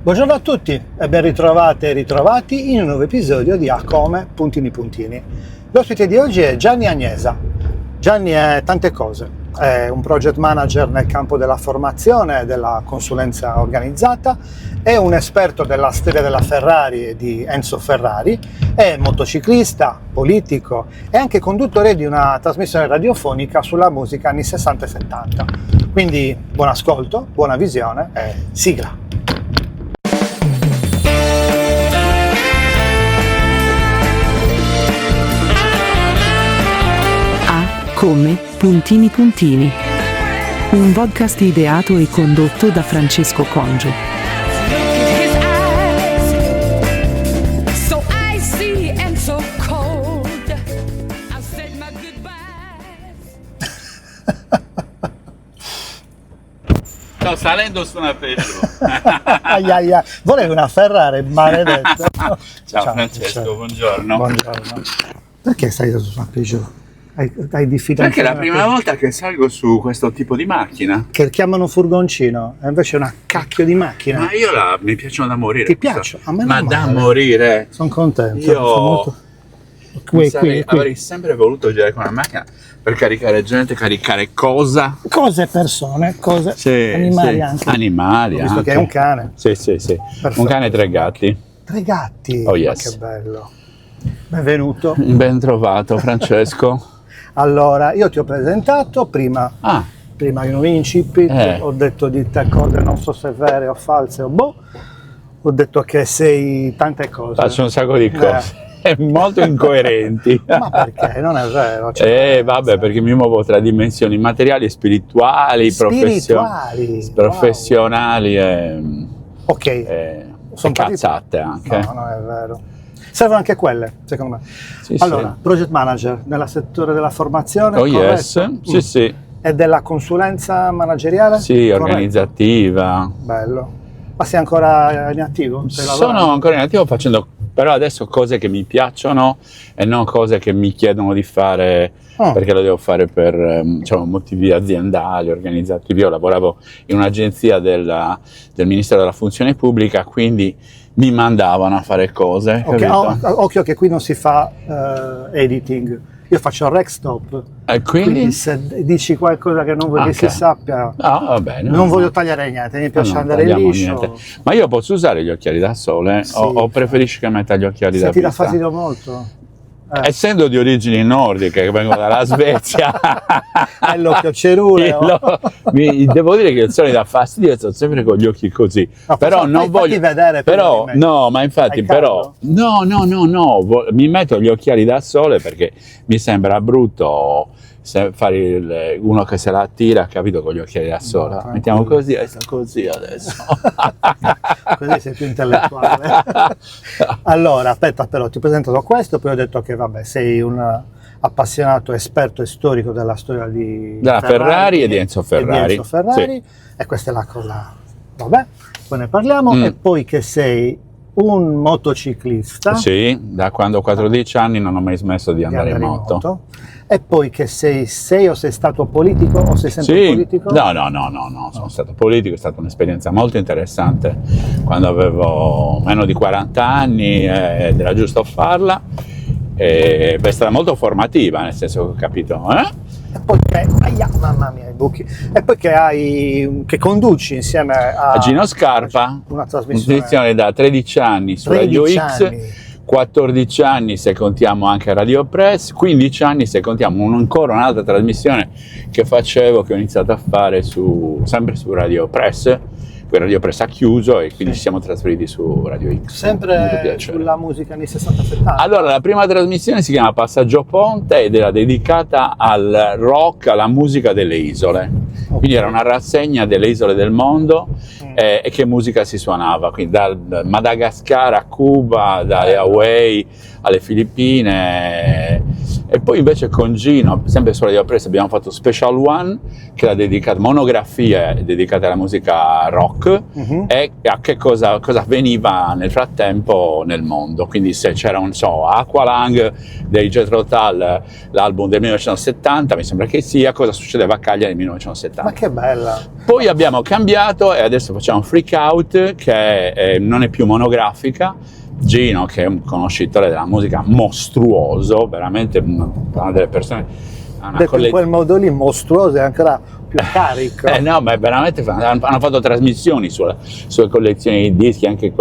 Buongiorno a tutti e ben ritrovate e ritrovati in un nuovo episodio di A Come Puntini Puntini. L'ospite di oggi è Gianni Agnesa. Gianni è tante cose, è un project manager nel campo della formazione e della consulenza organizzata, è un esperto della storia della Ferrari e di Enzo Ferrari, è motociclista, politico e anche conduttore di una trasmissione radiofonica sulla musica anni 60 e 70. Quindi buon ascolto, buona visione e sigla! Come Puntini Puntini, un podcast ideato e condotto da Francesco Congio. Sto salendo su una Peugeot. Aia, volevi una Ferrari, maledetto. Ciao Francesco, buongiorno. Buongiorno. Perché stai su una Peugeot? Hai difficoltà? Perché è la prima volta che salgo su questo tipo di macchina. Che chiamano furgoncino, e invece è una cacchio di macchina. Ma mi piacciono da morire. Ti piacciono? A me Ma non da male. morire. Sono contento. Io sono molto... qui. Avrei sempre voluto girare con una macchina per caricare gente, caricare cosa. Cose, persone, cose, animali anche. Animali Ho visto anche. che è un cane. Sì. Perfetto. Un cane e 3 gatti. 3 gatti. Oh, Ma yes. che bello. Benvenuto. Ben trovato Francesco. Allora, io ti ho presentato prima in un incipit, ho detto di te cose, non so se vere o false o boh, ho detto che sei tante cose. Faccio un sacco di cose. Molto incoerenti. Ma perché? Non è vero. Vabbè, perché mi muovo tra dimensioni materiali e spirituali, professionali ok. e cazzate anche. No, non è vero. Servono anche quelle, secondo me. Sì, allora, project manager nel settore della formazione, Oh yes, sì. E della consulenza manageriale? Sì, corretto. Organizzativa. Bello. Ma sei ancora in attivo? Sono ancora in attivo facendo però adesso cose che mi piacciono e non cose che mi chiedono di fare perché lo devo fare per motivi aziendali, organizzativi. Io lavoravo in un'agenzia del Ministero della Funzione Pubblica, quindi mi mandavano a fare cose. Occhio che qui non si fa editing. Io faccio rec stop. E quindi se dici qualcosa che non vuoi che si sappia, va bene, non voglio tagliare niente, mi piace andare liscio. Niente. Ma io posso usare gli occhiali da sole o preferisci che metta gli occhiali da vista? Ti dà fastidio molto? Essendo di origini nordiche, che vengo dalla Svezia, l'occhio ceruleo. Devo dire che il sole dà fastidio e sto sempre con gli occhi così. No, però non voglio vedere. Mi metto gli occhiali da sole perché mi sembra brutto fare uno che se la tira, capito, con gli occhiali da sole. Mettiamo così adesso. Così sei più intellettuale. Allora, aspetta, però ti ho presentato questo, poi ho detto che sei un appassionato, esperto e storico della storia della Ferrari e di Enzo Ferrari. Sì. E questa è la cosa. Vabbè, poi ne parliamo. E poi che sei un motociclista. Sì, da quando ho 14 anni non ho mai smesso di andare in moto. E poi che sei o sei stato politico o sei sempre politico? No, sono stato politico, è stata un'esperienza molto interessante quando avevo meno di 40 anni ed era giusto farla. È stata molto formativa, nel senso che ho capito. E poi mamma mia, i buchi. E poi che conduci insieme a Gino Scarpa una trasmissione da 13 anni su Radio X. 14 anni se contiamo anche Radio Press, 15 anni se contiamo ancora un'altra trasmissione che facevo, che ho iniziato a fare sempre su Radio Press. Poi Radio Press ha chiuso e quindi ci siamo trasferiti su Radio X. Sempre sulla musica anni 60-70? Allora, la prima trasmissione si chiama Passaggio Ponte ed era dedicata al rock, alla musica delle isole. Quindi era una rassegna delle isole del mondo e che musica si suonava, quindi dal Madagascar a Cuba, dalle Hawaii alle Filippine, E poi invece con Gino, sempre su Radio Press, abbiamo fatto Special One, che era dedicata, monografie dedicate alla musica rock e a che cosa avveniva nel frattempo nel mondo. Quindi se c'era, non so, Aqualung dei Jethro Tull, l'album del 1970, mi sembra che sia, cosa succedeva a Cagliari nel 1970. Ma che bella! Poi abbiamo cambiato e adesso facciamo Freak Out, che non è più monografica. Gino, che è un conoscitore della musica mostruoso, veramente una delle persone. Detto in quel modo lì, mostruoso, è ancora più carico. No, ma è veramente. Hanno fatto trasmissioni sulle collezioni di dischi, anche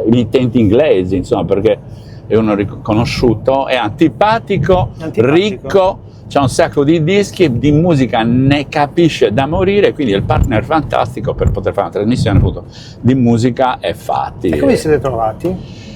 emittenti inglesi, insomma, perché è uno riconosciuto, è antipatico, ricco. C'ha un sacco di dischi, di musica ne capisce da morire, quindi è il partner fantastico per poter fare una trasmissione appunto di musica e fatti. E come vi siete trovati?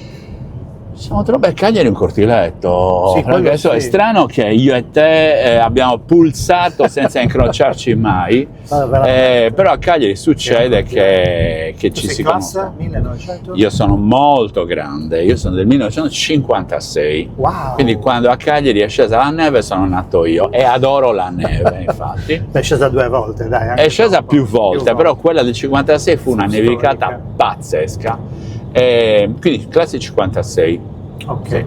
Siamo trovati a Cagliari un cortiletto, Sì, adesso sì. È strano che io e te abbiamo pulsato senza incrociarci mai, però a Cagliari succede che ci si conosce. 1900? Io sono molto grande, io sono del 1956, Wow. Quindi quando a Cagliari è scesa la neve sono nato io e adoro la neve, infatti. È scesa 2 volte, dai. Anche È scesa dopo. più volte, però quella del 56 fu una nevicata pazzesca. Quindi classe 56. Ok. Sì.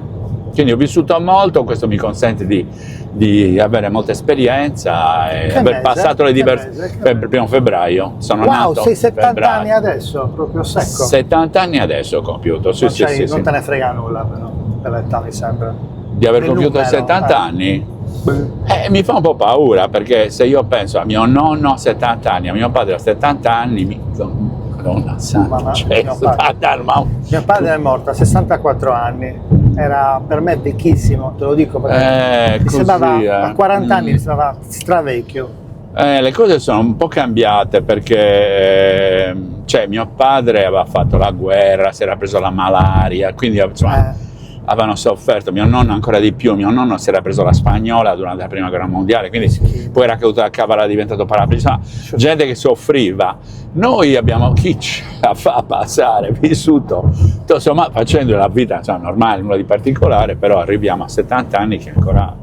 Quindi ho vissuto molto, questo mi consente di avere molta esperienza e Che aver mese? passato le Che diverse. mese? Che mese? Primo febbraio. Sono Wow, nato. sei 70 febbraio. anni adesso, proprio secco. 70 anni adesso ho compiuto. Sì, non sì, sì, non sì. te ne frega nulla, però, per l'età mi sembra. Di aver Il compiuto numero, 70 anni? Mi fa un po' paura, perché se io penso a mio nonno a 70 anni, a mio padre a 70 anni, Madonna santa, cioè, Mio padre è morto a 64 anni, era per me vecchissimo, te lo dico perché mi così, sembrava, a 40 anni mi sembrava stravecchio. Le cose sono un po' cambiate perché cioè, mio padre aveva fatto la guerra, si era preso la malaria, quindi insomma, avevano sofferto, mio nonno ancora di più, mio nonno si era preso la spagnola durante la prima guerra mondiale, quindi poi era caduto a cavallo, era diventato paraplegico, gente che soffriva. Noi abbiamo chi ce la fa passare, vissuto, insomma facendo la vita insomma, normale, nulla di particolare, però arriviamo a 70 anni che ancora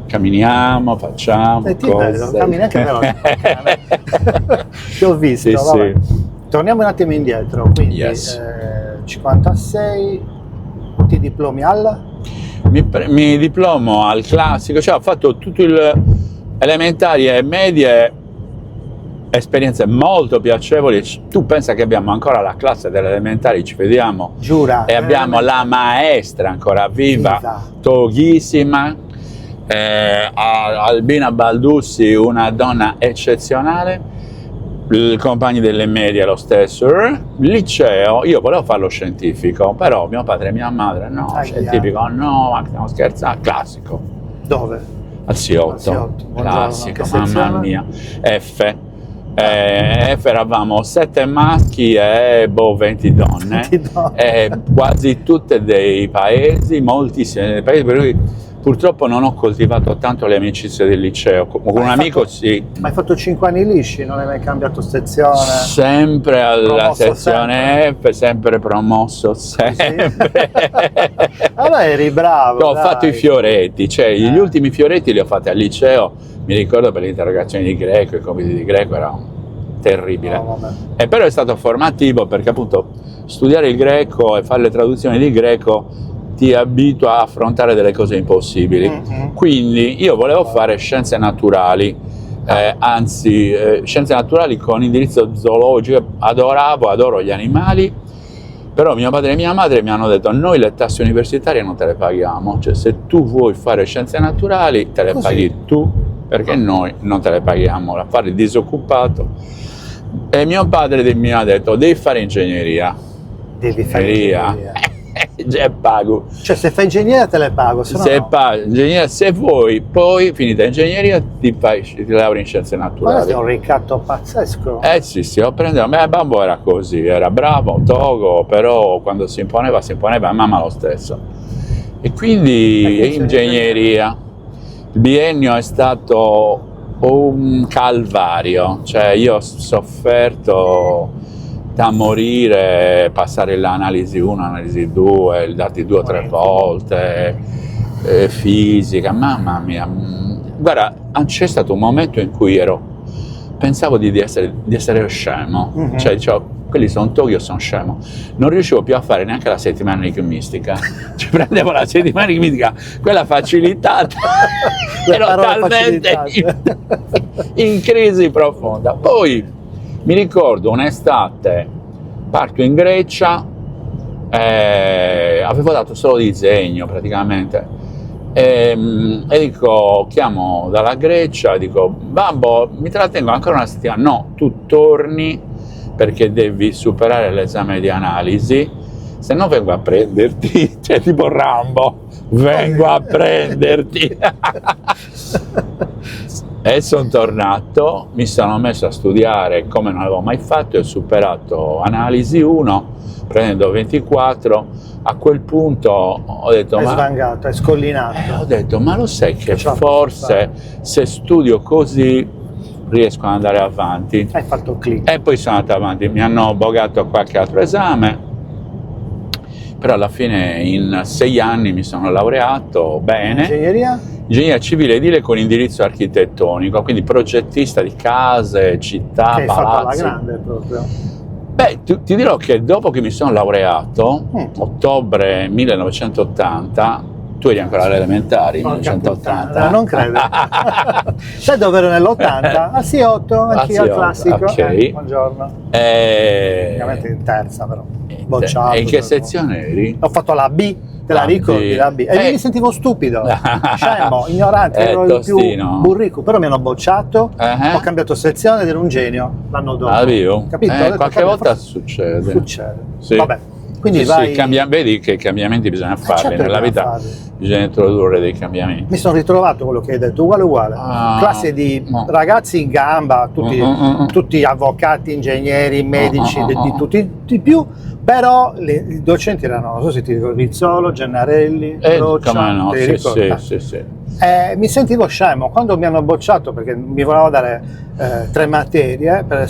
camminiamo, facciamo cose. Cammini anche veloce. Ti ho visto, sì, vabbè. sì. Torniamo un attimo indietro, quindi 56, ti diplomi al? Mi diplomo al classico, cioè ho fatto tutto il elementari e medie, esperienze molto piacevoli. Tu pensa che abbiamo ancora la classe delle elementari, ci vediamo, Giura, e abbiamo la maestra ancora viva, toghissima, Albina Baldussi, una donna eccezionale. Il compagno delle medie lo stesso, liceo, io volevo farlo scientifico, però mio padre e mia madre no, scientifico no, ma stiamo scherzando, classico. Dove? Al Siotto, classico, mamma mia, F. F eravamo 7 maschi e 20 donne, quasi tutte dei paesi, moltissimi dei paesi, per cui purtroppo non ho coltivato tanto le amicizie del liceo, con un amico sì. Ma hai fatto 5 anni lisci, non hai mai cambiato sezione? Sempre alla sezione F, sempre promosso, sempre. Allora eri bravo. Ho fatto i fioretti, cioè gli ultimi fioretti li ho fatti al liceo, mi ricordo per le interrogazioni di greco, i compiti di greco era terribile. E però è stato formativo perché appunto studiare il greco e fare le traduzioni di greco ti abitua a affrontare delle cose impossibili. Quindi io volevo fare scienze naturali, anzi scienze naturali con indirizzo zoologico, adoro gli animali, però mio padre e mia madre mi hanno detto noi le tasse universitarie non te le paghiamo, cioè se tu vuoi fare scienze naturali te le paghi tu, perché noi non te le paghiamo, a fare il disoccupato. E mio padre mi ha detto devi fare ingegneria. Devi fare ingegneria. Già pago. Cioè se fai ingegneria te le pago, se vuoi poi finita ingegneria ti lauri in scienze naturali. Ma è un ricatto pazzesco. Sì, ho preso, babbo era così, era bravo, togo, però quando si imponeva, mamma lo stesso. E quindi ingegneria. Il biennio è stato un calvario, cioè io ho sofferto da morire, passare l'analisi 1, analisi 2, dati 2 o 3 volte, fisica, mamma mia. Guarda, c'è stato un momento in cui pensavo di essere scemo, cioè dicevo, quelli sono Tokyo, io sono scemo. Non riuscivo più a fare neanche la settimana enigmistica. Cioè, prendevo la settimana enigmistica, quella facilitata, ero talmente in crisi profonda. Poi mi ricordo un'estate, parto in Grecia, avevo dato solo disegno praticamente. E dico, chiamo dalla Grecia, dico, babbo, mi trattengo ancora una settimana. No, tu torni perché devi superare l'esame di analisi, se no vengo a prenderti, cioè tipo Rambo, vengo a prenderti. E sono tornato, mi sono messo a studiare come non avevo mai fatto e ho superato analisi 1, prendendo 24. A quel punto ho detto, è svangato, è scollinato. Ho detto, ma lo sai che forse se studio così riesco ad andare avanti. Hai fatto il click. E poi sono andato avanti, mi hanno bogato qualche altro esame, però alla fine in 6 anni mi sono laureato bene. Ingegneria civile edile con indirizzo architettonico, quindi progettista di case, città, che palazzi. Hai fatto alla grande proprio. Beh, ti dirò che dopo che mi sono laureato, ottobre 1980, tu eri ancora alle elementari, 1980. Non credo. Sai dove ero nell'80? Al C8, anch'io al classico. Ok. Buongiorno. Ovviamente in terza però. Bocciato. E in che sezione eri? Ho fatto la B, te la ricordi? La B. E mi sentivo stupido, scemo, ignorante, ero il più burrico, però mi hanno bocciato, ho cambiato sezione ed ero un genio l'anno dopo. Capito? Qualche volta succede. Sì. Vabbè. Quindi vai... vedi che cambiamenti bisogna farli nella vita, bisogna introdurre dei cambiamenti. Mi sono ritrovato quello che hai detto, uguale. Classe di ragazzi in gamba, tutti avvocati, ingegneri, medici, di tutti di più, però i docenti erano, non so se ti ricordi, Rizzolo, Gennarelli, Roccia, no? Sì. Mi sentivo scemo quando mi hanno bocciato perché mi volevano dare 3 materie per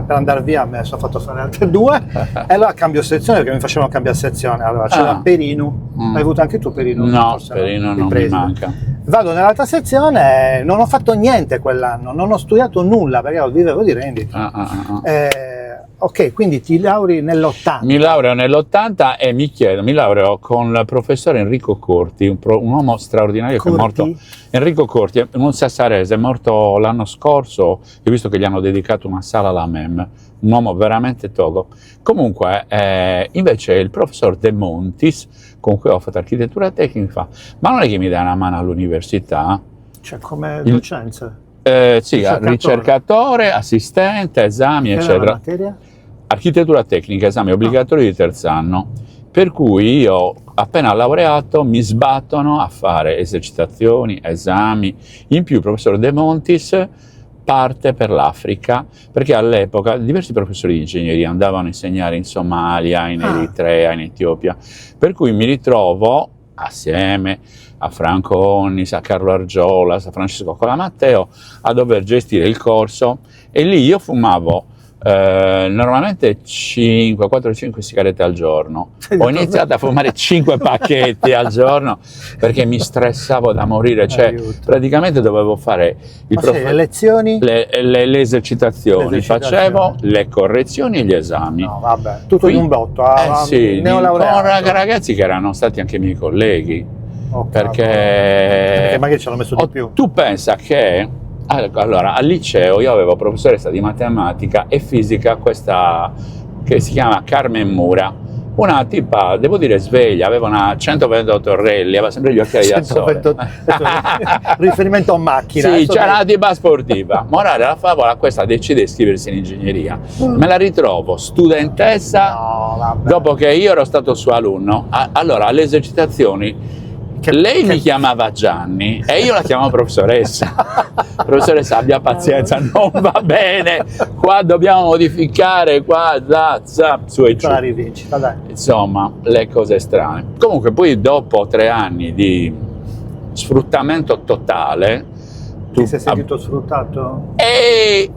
andare via, mi sono fatto fare altre 2 e allora cambio sezione perché mi facevano cambiare sezione. Allora c'era Perino, hai avuto anche tu Perino? No, Perino non mi manca. Vado nell'altra sezione, non ho fatto niente quell'anno, non ho studiato nulla perché vivevo di rendita. Ok, quindi ti lauri nell'80. Mi laureo nell'80 e mi laureo con il professore Enrico Corti, un uomo straordinario che è morto. Enrico Corti, un sassarese, è morto l'anno scorso, ho visto che gli hanno dedicato una sala alla MEM, un uomo veramente togo. Comunque, invece il professor De Montis, con cui ho fatto architettura tecnica, ma non è che mi dà una mano all'università? Cioè come docenza? Sì, ricercatore, assistente, esami, eccetera. La materia? Architettura tecnica, esami obbligatori di terzo anno. Per cui io, appena laureato, mi sbattono a fare esercitazioni, esami. In più il professor De Montis parte per l'Africa, perché all'epoca diversi professori di ingegneria andavano a insegnare in Somalia, in Eritrea, in Etiopia. Per cui mi ritrovo assieme a Franco Onnis, a Carlo Argiolas, a Francesco Colamatteo a dover gestire il corso e lì io fumavo normalmente 4-5 sigarette al giorno. Ho iniziato a fumare 5 pacchetti al giorno perché mi stressavo da morire, cioè praticamente dovevo fare le lezioni, le esercitazioni, facevo le correzioni e gli esami. No, vabbè, tutto in un botto. Sì, con ragazzi che erano stati anche miei colleghi. Perché magari ci hanno messo di più. Tu pensa che allora al liceo io avevo professoressa di matematica e fisica, questa che si chiama Carmen Mura, una tipa, devo dire, sveglia, aveva una 128 orrelli, aveva sempre gli occhiali da sole. Riferimento a macchina. Sì, c'era una tipa sportiva. Morale della favola, questa decide di iscriversi in ingegneria. Me la ritrovo studentessa dopo che io ero stato suo alunno. Allora, alle esercitazioni lei mi chiamava Gianni e io la chiamavo professoressa. Professoressa, abbia pazienza, non va bene, qua dobbiamo modificare, qua, su e giù. Insomma, le cose strane. Comunque poi dopo 3 anni di sfruttamento totale... Ti sei sentito sfruttato? E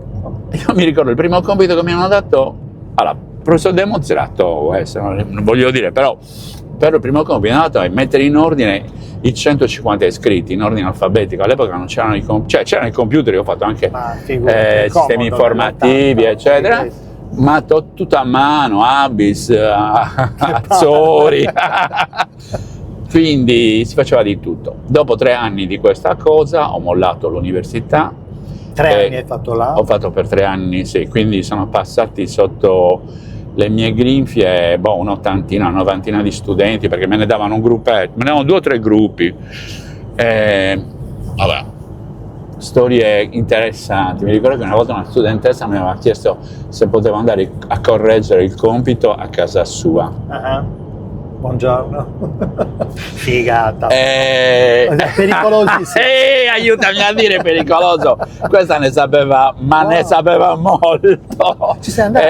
io mi ricordo il primo compito che mi hanno dato, allora, il professor De Monti era Togo, non voglio dire, però però il primo compito è andato a mettere in ordine i 150 iscritti in ordine alfabetico. All'epoca non c'erano c'erano i computer, io ho fatto anche sistemi informativi, eccetera, ma tutto a mano, Abis, Azzori, quindi si faceva di tutto. Dopo 3 anni di questa cosa ho mollato l'università. 3 anni hai fatto là? Ho fatto per 3 anni, sì, quindi sono passati sotto le mie grinfie un'ottantina, 90 di studenti, perché me ne davano un gruppetto, me ne davano 2 o 3 gruppi. Vabbè, storie interessanti. Mi ricordo che una volta una studentessa mi aveva chiesto se potevo andare a correggere il compito a casa sua. Buongiorno. Figata. Pericolosissimo. Aiutami a dire pericoloso. Questa ne sapeva, ma ne sapeva molto. Ci sei andato?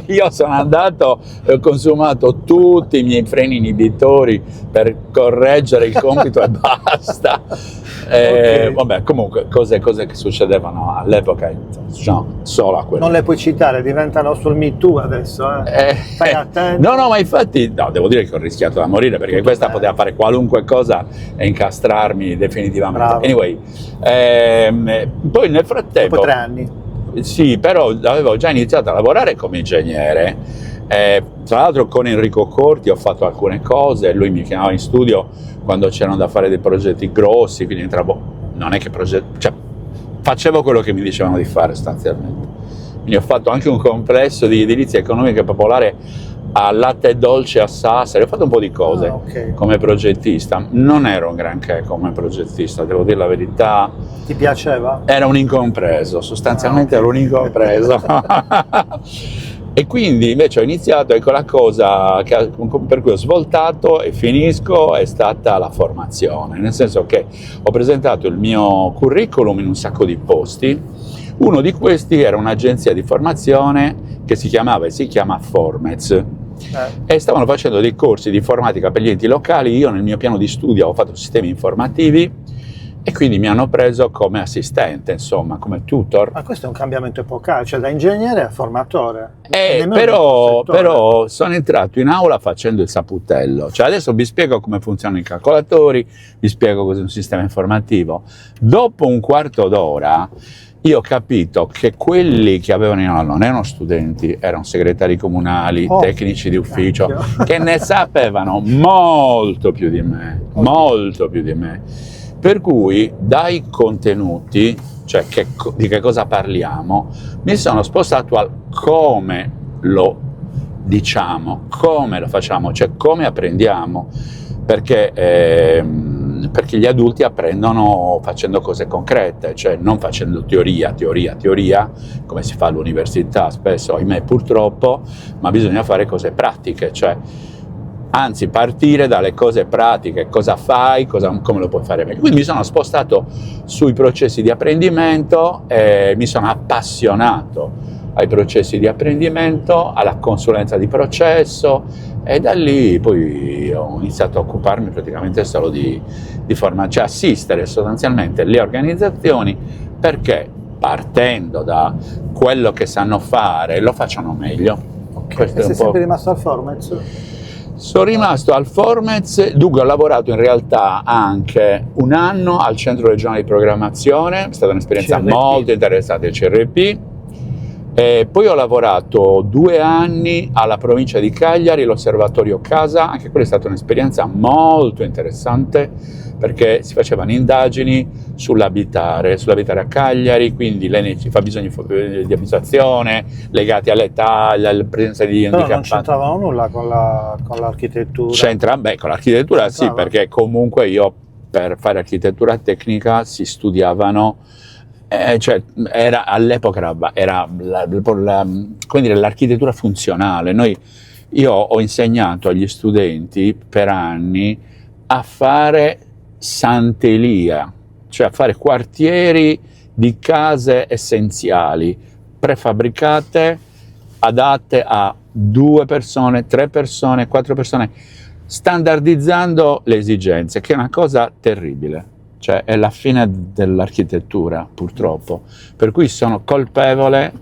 Io sono andato e ho consumato tutti i miei freni inibitori per correggere il compito e basta. Okay. Vabbè, comunque, cose che succedevano all'epoca, solo a quello. Non le puoi citare, diventano sul Me Too adesso. Stai attento. No, ma infatti, no, devo dire che ho rischiato da morire, perché questa poteva fare qualunque cosa e incastrarmi definitivamente. Bravo. Anyway, poi nel frattempo... Dopo 3 anni. Sì, però avevo già iniziato a lavorare come ingegnere. Tra l'altro con Enrico Corti ho fatto alcune cose, lui mi chiamava in studio quando c'erano da fare dei progetti grossi, quindi entravo, non è che facevo quello che mi dicevano di fare sostanzialmente. Quindi ho fatto anche un complesso di edilizia economica e popolare a Latte e Dolce a Sassari, ho fatto un po' di cose come progettista. Non ero un granché come progettista, devo dire la verità. Ti piaceva? Era un incompreso, sostanzialmente ero un incompreso. E quindi invece ho iniziato, ecco, la cosa per cui ho svoltato e finisco è stata la formazione, nel senso che ho presentato il mio curriculum in un sacco di posti. Uno di questi era un'agenzia di formazione che si chiamava e si chiama Formez, e stavano facendo dei corsi di informatica per gli enti locali. Io nel mio piano di studio ho fatto sistemi informativi e quindi mi hanno preso come assistente, insomma, come tutor. Ma questo è un cambiamento epocale, cioè da ingegnere a formatore. Però sono entrato in aula facendo il saputello, cioè adesso vi spiego come funzionano i calcolatori, vi spiego cos'è un sistema informativo. Dopo un quarto d'ora io ho capito che quelli che avevano in aula non erano studenti, erano segretari comunali, tecnici di ufficio, che ne sapevano molto più di me, molto più di me. Per cui dai contenuti, cioè di che cosa parliamo, mi sono spostato al come lo diciamo, come lo facciamo, cioè come apprendiamo, perché gli adulti apprendono facendo cose concrete, cioè non facendo teoria, come si fa all'università spesso, ahimè purtroppo, ma bisogna fare cose pratiche, cioè anzi partire dalle cose pratiche, cosa fai, come lo puoi fare meglio. Quindi mi sono spostato sui processi di apprendimento, mi sono appassionato ai processi di apprendimento, alla consulenza di processo, e da lì poi ho iniziato a occuparmi praticamente solo di formazione, cioè assistere sostanzialmente le organizzazioni perché partendo da quello che sanno fare lo facciano meglio. E sei sempre rimasto al Formez? Sono rimasto al Formez, dunque ho lavorato in realtà anche 1 anno al Centro Regionale di Programmazione, è stata un'esperienza molto interessante, il CRP, e poi ho lavorato 2 anni alla provincia di Cagliari, l'Osservatorio Casa, anche quella è stata un'esperienza molto interessante perché si facevano indagini sull'abitare a Cagliari, quindi i fabbisogni di abitazione legati all'età, alla presenza di handicappati. Però non c'entravano nulla con l'architettura? Con l'architettura sì, perché comunque io per fare architettura tecnica si studiavano, cioè all'epoca era l'architettura funzionale. Io ho insegnato agli studenti per anni a fare santelia, cioè a fare quartieri di case essenziali, prefabbricate, adatte a 2 persone, 3 persone, 4 persone, standardizzando le esigenze, che è una cosa terribile, cioè è la fine dell'architettura purtroppo, per cui sono colpevole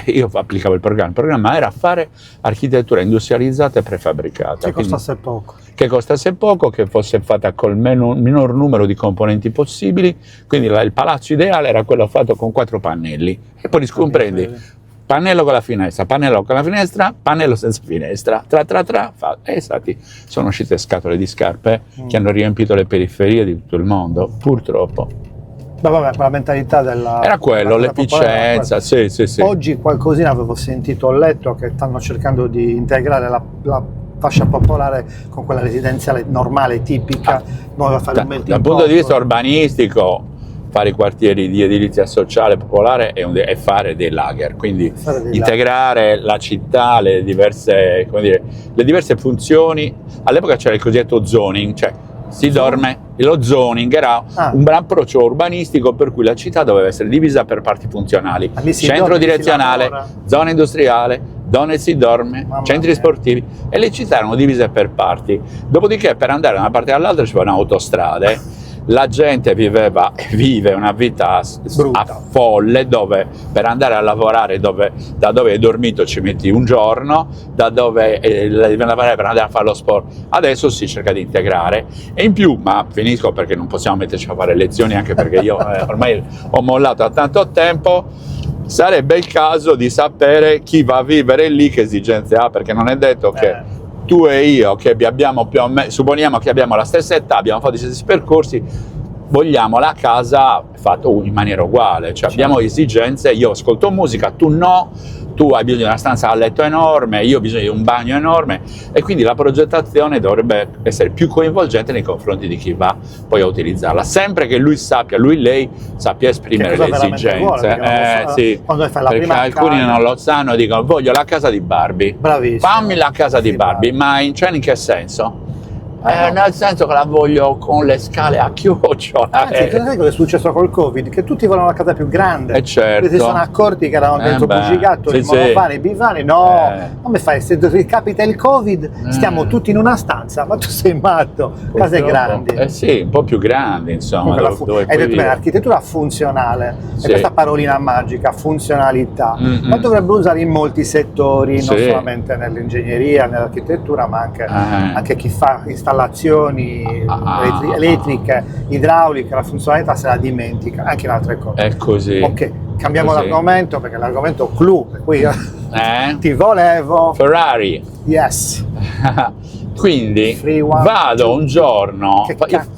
io applicavo il programma era fare architettura industrializzata e prefabbricata. Che costasse poco. Che costasse poco, che fosse fatta col minor numero di componenti possibili, quindi il palazzo ideale era quello fatto con 4 pannelli, e poi comprendi pannello con la finestra, pannello senza finestra, e infatti sono uscite scatole di scarpe che hanno riempito le periferie di tutto il mondo, purtroppo. Ma vabbè, la mentalità della... Era quello, l'efficienza, sì. Oggi qualcosina avevo sentito, ho letto che stanno cercando di integrare la fascia popolare con quella residenziale normale, tipica, dove fare un melting dal punto di vista urbanistico, fare i quartieri di edilizia sociale popolare è fare dei lager, quindi integrare la città, le diverse funzioni. All'epoca c'era il cosiddetto zoning, cioè si dorme, lo zoning era un approccio urbanistico per cui la città doveva essere divisa per parti funzionali, centro direzionale, zona industriale, dove si dorme, centri sportivi, e le città erano divise per parti. Dopodiché per andare da una parte all'altra ci c'erano autostrade. La gente vive una vita a folle, dove per andare a lavorare da dove hai dormito ci metti un giorno, da dove devi andare per andare a fare lo sport. Adesso si cerca di integrare, e in più, ma finisco perché non possiamo metterci a fare lezioni, anche perché io ormai ho mollato da tanto tempo. Sarebbe il caso di sapere chi va a vivere lì, che esigenze ha, perché non è detto che tu e io, che abbiamo supponiamo che abbiamo la stessa età, abbiamo fatto gli stessi percorsi, vogliamo la casa fatta in maniera uguale, cioè abbiamo esigenze. Io ascolto musica, tu no, tu hai bisogno di una stanza a letto enorme, io ho bisogno di un bagno enorme, e quindi la progettazione dovrebbe essere più coinvolgente nei confronti di chi va poi a utilizzarla, sempre che lei sappia esprimere le esigenze. Sì. Quando fai la perché prima alcuni casa... non lo sanno, dicono voglio la casa di Barbie. Bravissimo. Fammi la casa di Barbie, ma in che senso? Nel senso che la voglio con le scale a chiocciola. Anzi, sai cosa è successo col Covid? Che tutti volevano la casa più grande. Certo. Si sono accorti che erano dentro bugigattoli, monofani, bifani. No, come fai? Se capita il Covid, stiamo tutti in una stanza. Ma tu sei matto. Case grandi. Sì, un po' più grandi, insomma. Hai detto bene, l'architettura funzionale. Sì. E questa parolina magica, funzionalità, ma dovrebbe usare in molti settori, non solamente nell'ingegneria, nell'architettura, ma anche chi fa installazioni elettriche, idrauliche. La funzionalità se la dimentica, anche in altre cose. È così. Ok, cambiamo l'argomento, perché l'argomento clou, per cui ti volevo. Ferrari. Yes. Quindi vado un giorno.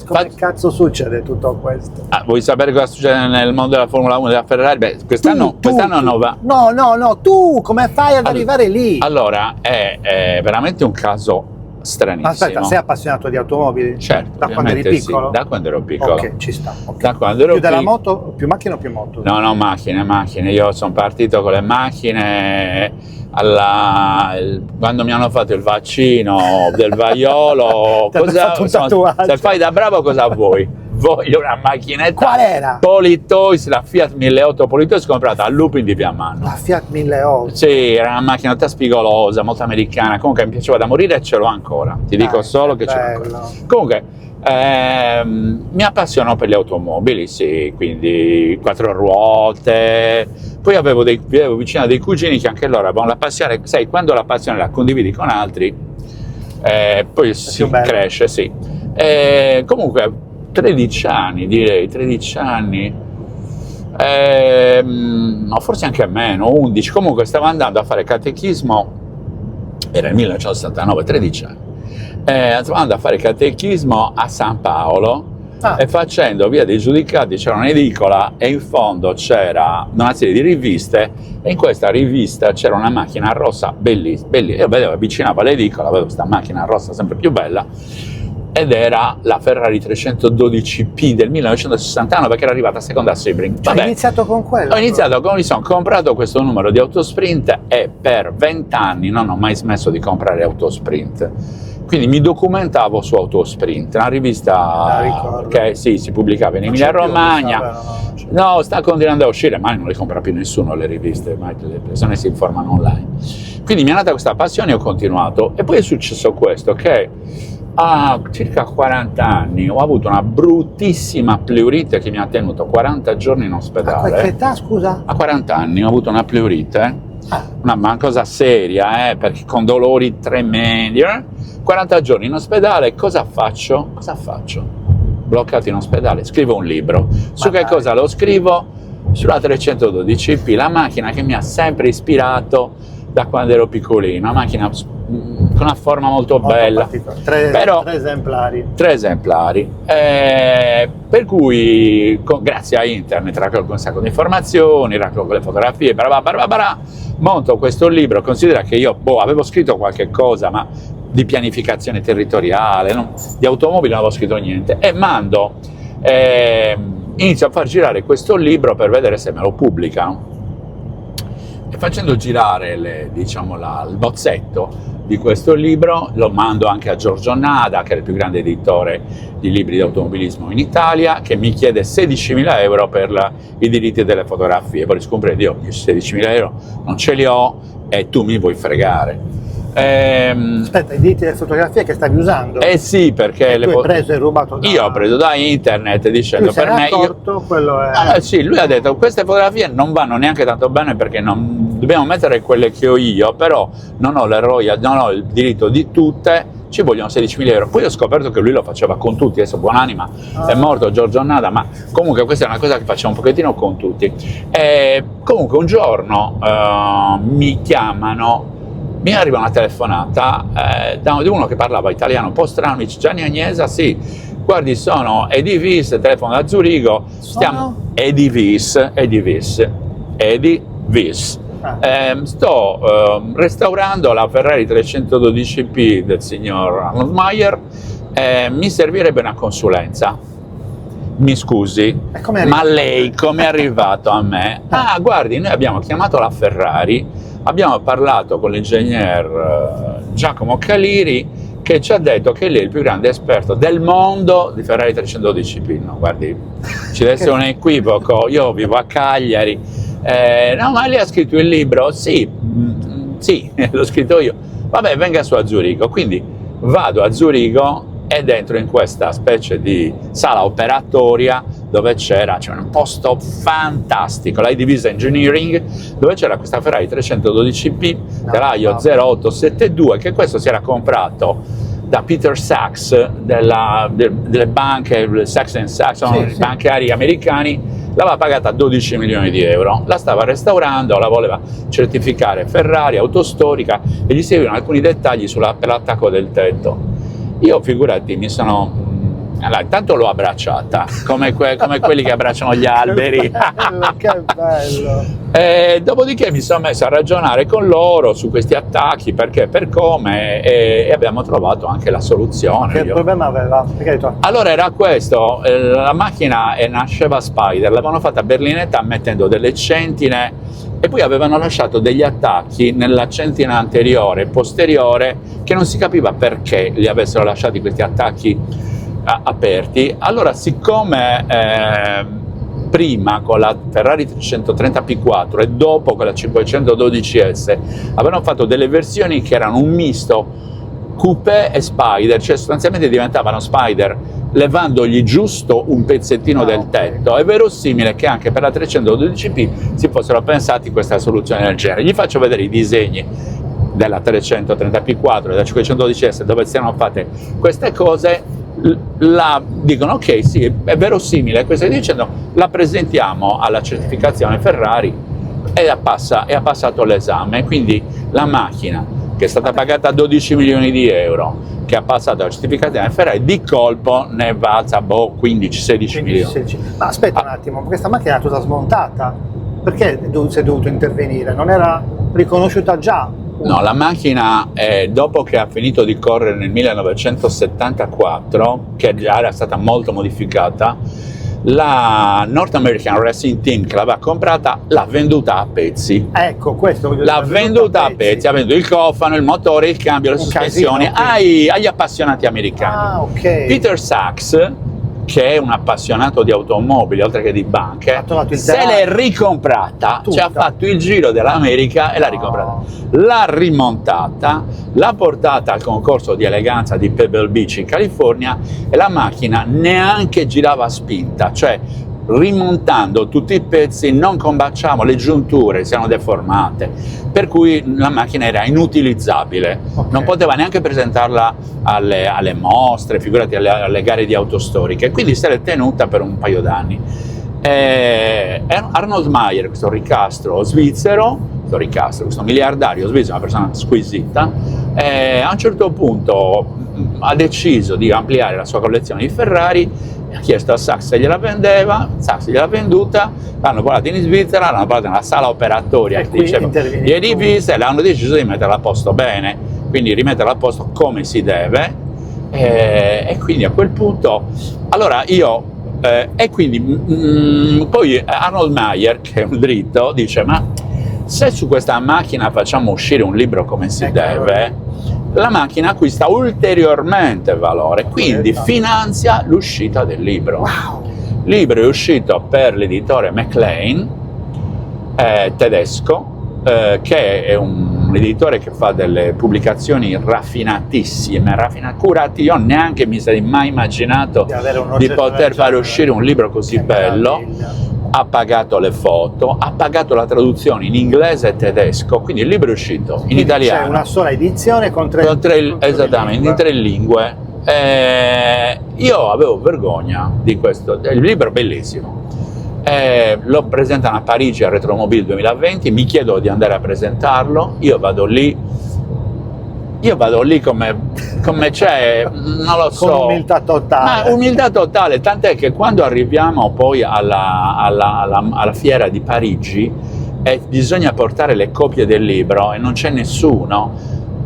Come cazzo succede tutto questo? Vuoi sapere cosa succede nel mondo della Formula 1 della Ferrari? Beh, quest'anno non va. No, tu come fai ad arrivare lì? Allora, è veramente un caso stranissimo. Aspetta, sei appassionato di automobili? Certo. Da quando eri piccolo? Sì, da quando ero piccolo. Ok, ci sta. Okay. Da quando ero più della moto, più macchina o più moto? No, macchine. Io sono partito con le macchine quando mi hanno fatto il vaccino del vaiolo. Se fai da bravo, cosa vuoi? Voglio una macchinetta. Qual era? Politoys, la Fiat 1008 Politoys, comprata a Lupin di Piamanno. La Fiat 1008? Sì, era una macchinetta spigolosa, molto americana. Comunque mi piaceva da morire e ce l'ho ancora. Ti dico solo che ce l'ho ancora. Comunque mi appassiono per le automobili, sì, quindi 4 ruote. Poi avevo vicino dei cugini che anche loro avevano la passione. Sai, quando la passione la condividi con altri, poi si cresce, sì. Comunque 13 anni, direi, 13 anni, no, forse anche meno, 11, comunque stavo andando a fare catechismo, era il 1969, 13 anni, stavo andando a fare catechismo a San Paolo, e facendo via dei Giudicati c'era un'edicola e in fondo c'era una serie di riviste, e in questa rivista c'era una macchina rossa bellissima, io vedevo, avvicinavo all'edicola, vedevo questa macchina rossa sempre più bella, ed era la Ferrari 312P del 1969, che era arrivata seconda a Sebring. Hai iniziato con quello? Mi sono comprato questo numero di Autosprint, e per 20 anni non ho mai smesso di comprare Autosprint. Quindi mi documentavo su Autosprint, una rivista che si pubblicava in Emilia Romagna. No, sta continuando a uscire, ma non le compra più nessuno le riviste, ma le persone si informano online. Quindi mi è nata questa passione e ho continuato. E poi è successo questo, che circa 40 anni ho avuto una bruttissima pleurite che mi ha tenuto 40 giorni in A ospedale. che età, scusa? A 40 anni ho avuto una pleurite, una cosa seria, perché con dolori tremendi. 40 giorni in ospedale, cosa faccio? Bloccato in ospedale, scrivo un libro. Su che cosa lo scrivo? Sulla 312p, la macchina che mi ha sempre ispirato da quando ero piccolino, una macchina con una forma molto bella. Tre Tre esemplari. Per cui, grazie a internet, raccolgo un sacco di informazioni, raccolgo le fotografie, monto questo libro. Considera che io avevo scritto qualche cosa, ma di pianificazione territoriale, di automobili non avevo scritto niente, e inizio a far girare questo libro per vedere se me lo pubblicano. E facendo girare il bozzetto di questo libro, lo mando anche a Giorgio Nada, che è il più grande editore di libri di automobilismo in Italia, che mi chiede 16.000 euro per i diritti delle fotografie. Poi riscoprendo, io 16.000 euro non ce li ho e tu mi vuoi fregare. Aspetta, i diritti delle fotografie che stavi usando? Sì, perché tu hai preso e rubato io ho preso da internet dicendo per me. Quello è... Sì, lui ha detto queste fotografie non vanno neanche tanto bene perché non dobbiamo mettere quelle che ho io, però non ho il diritto di tutte, ci vogliono 16.000 euro. Poi ho scoperto che lui lo faceva con tutti, adesso buonanima, è morto Giorgio Nada, ma comunque questa è una cosa che facciamo un pochettino con tutti. Comunque un giorno mi chiamano. Mi arriva una telefonata da uno che parlava italiano un po' strano, mi dice: Gianni Agnesa, sì, guardi, sono Eddie Vis, telefono da Zurigo, Eddie Vis. Sto restaurando la Ferrari 312p del signor Arnold Meyer, mi servirebbe una consulenza. Mi scusi, ma lei come è arrivato a me? Guardi, noi abbiamo chiamato la Ferrari, abbiamo parlato con l'ingegner Giacomo Caliri, che ci ha detto che lei è il più grande esperto del mondo di Ferrari 312p. No, guardi, ci deve essere un equivoco, io vivo a Cagliari. No, ma lei ha scritto il libro? Sì, l'ho scritto io. Vabbè, venga su a Zurigo. Quindi vado a Zurigo e dentro in questa specie di sala operatoria dove c'era un posto fantastico, l'I Divisa Engineering, dove c'era questa Ferrari 312p telaio 0872, che questo si era comprato da Peter Sachs delle banche, Sachs sono bancari americani, l'aveva pagata 12 milioni di euro, la stava restaurando, la voleva certificare Ferrari, autostorica, e gli servivano alcuni dettagli per l'attacco del tetto. Io, figurati, intanto l'ho abbracciata, come quelli che abbracciano gli alberi. Che bello! Dopodiché mi sono messo a ragionare con loro su questi attacchi, perché, per come, e abbiamo trovato anche la soluzione. Che problema aveva? Allora era questo, la macchina nasceva Spider, l'avevano fatta berlinetta mettendo delle centine, e poi avevano lasciato degli attacchi nella centina anteriore e posteriore che non si capiva perché li avessero lasciati questi attacchi aperti. Allora, siccome prima con la Ferrari 330p4 e dopo con la 512S avevano fatto delle versioni che erano un misto coupé e Spider, cioè sostanzialmente diventavano Spider levandogli giusto un pezzettino del tetto, è verosimile che anche per la 312p si fossero pensati questa soluzione del genere. Gli faccio vedere i disegni della 330p4 e della 512S dove siano fatte queste cose, dicono ok, sì, è verosimile, questo stai dicendo, la presentiamo alla certificazione Ferrari e ha passato l'esame. Quindi la macchina, che è stata pagata 12 milioni di euro, che ha passato la certificazione Ferrari, di colpo ne valsa 15-16 milioni. Ma aspetta un attimo, questa macchina è tutta smontata, perché si è dovuto intervenire? Non era riconosciuta già? No, la macchina, dopo che ha finito di correre nel 1974, che già era stata molto modificata, la North American Racing Team che l'aveva comprata l'ha venduta a pezzi. Ecco, questo l'ha venduta a pezzi, ha venduto il cofano, il motore, il cambio, le sospensioni agli appassionati americani. Okay. Peter Sachs che è un appassionato di automobili oltre che di banche, se l'è ricomprata, tutta. ci ha fatto il giro dell'America e l'ha ricomprata, l'ha rimontata, l'ha portata al concorso di eleganza di Pebble Beach in California e la macchina neanche girava a spinta, cioè rimontando tutti i pezzi non combaciamo, le giunture si erano deformate, per cui la macchina era inutilizzabile, non poteva neanche presentarla alle mostre, figurati alle gare di auto storiche, quindi se l'è tenuta per un paio d'anni. Arnold Meyer, questo ricastro svizzero, questo miliardario svizzero, una persona squisita, a un certo punto ha deciso di ampliare la sua collezione di Ferrari, ha chiesto a Sachs se gliela vendeva, Sachs gliel'ha venduta, l'hanno portata in Svizzera, l'hanno portata nella sala operatoria di edifici e l'hanno deciso di metterla a posto bene, quindi rimetterla a posto come si deve, e quindi a quel punto, allora io, e quindi poi Arnold Meyer, che è un dritto, dice ma se su questa macchina facciamo uscire un libro come si deve, la macchina acquista ulteriormente valore, quindi finanzia l'uscita del libro. Wow. Il libro è uscito per l'editore Maclean, tedesco, che è un editore che fa delle pubblicazioni raffinatissime, curati. Io neanche mi sarei mai immaginato di poter fare uscire un libro così bello. Ha pagato le foto, ha pagato la traduzione in inglese e tedesco, quindi il libro è uscito in italiano. C'è una sola edizione con tre esattamente, in 3 lingue. Io avevo vergogna di questo, il libro è bellissimo. Lo presentano a Parigi al Retromobile 2020, mi chiedo di andare a presentarlo, io vado lì come c'è, non lo so. Con umiltà totale. Ma umiltà totale, tant'è che quando arriviamo poi alla fiera di Parigi e bisogna portare le copie del libro e non c'è nessuno,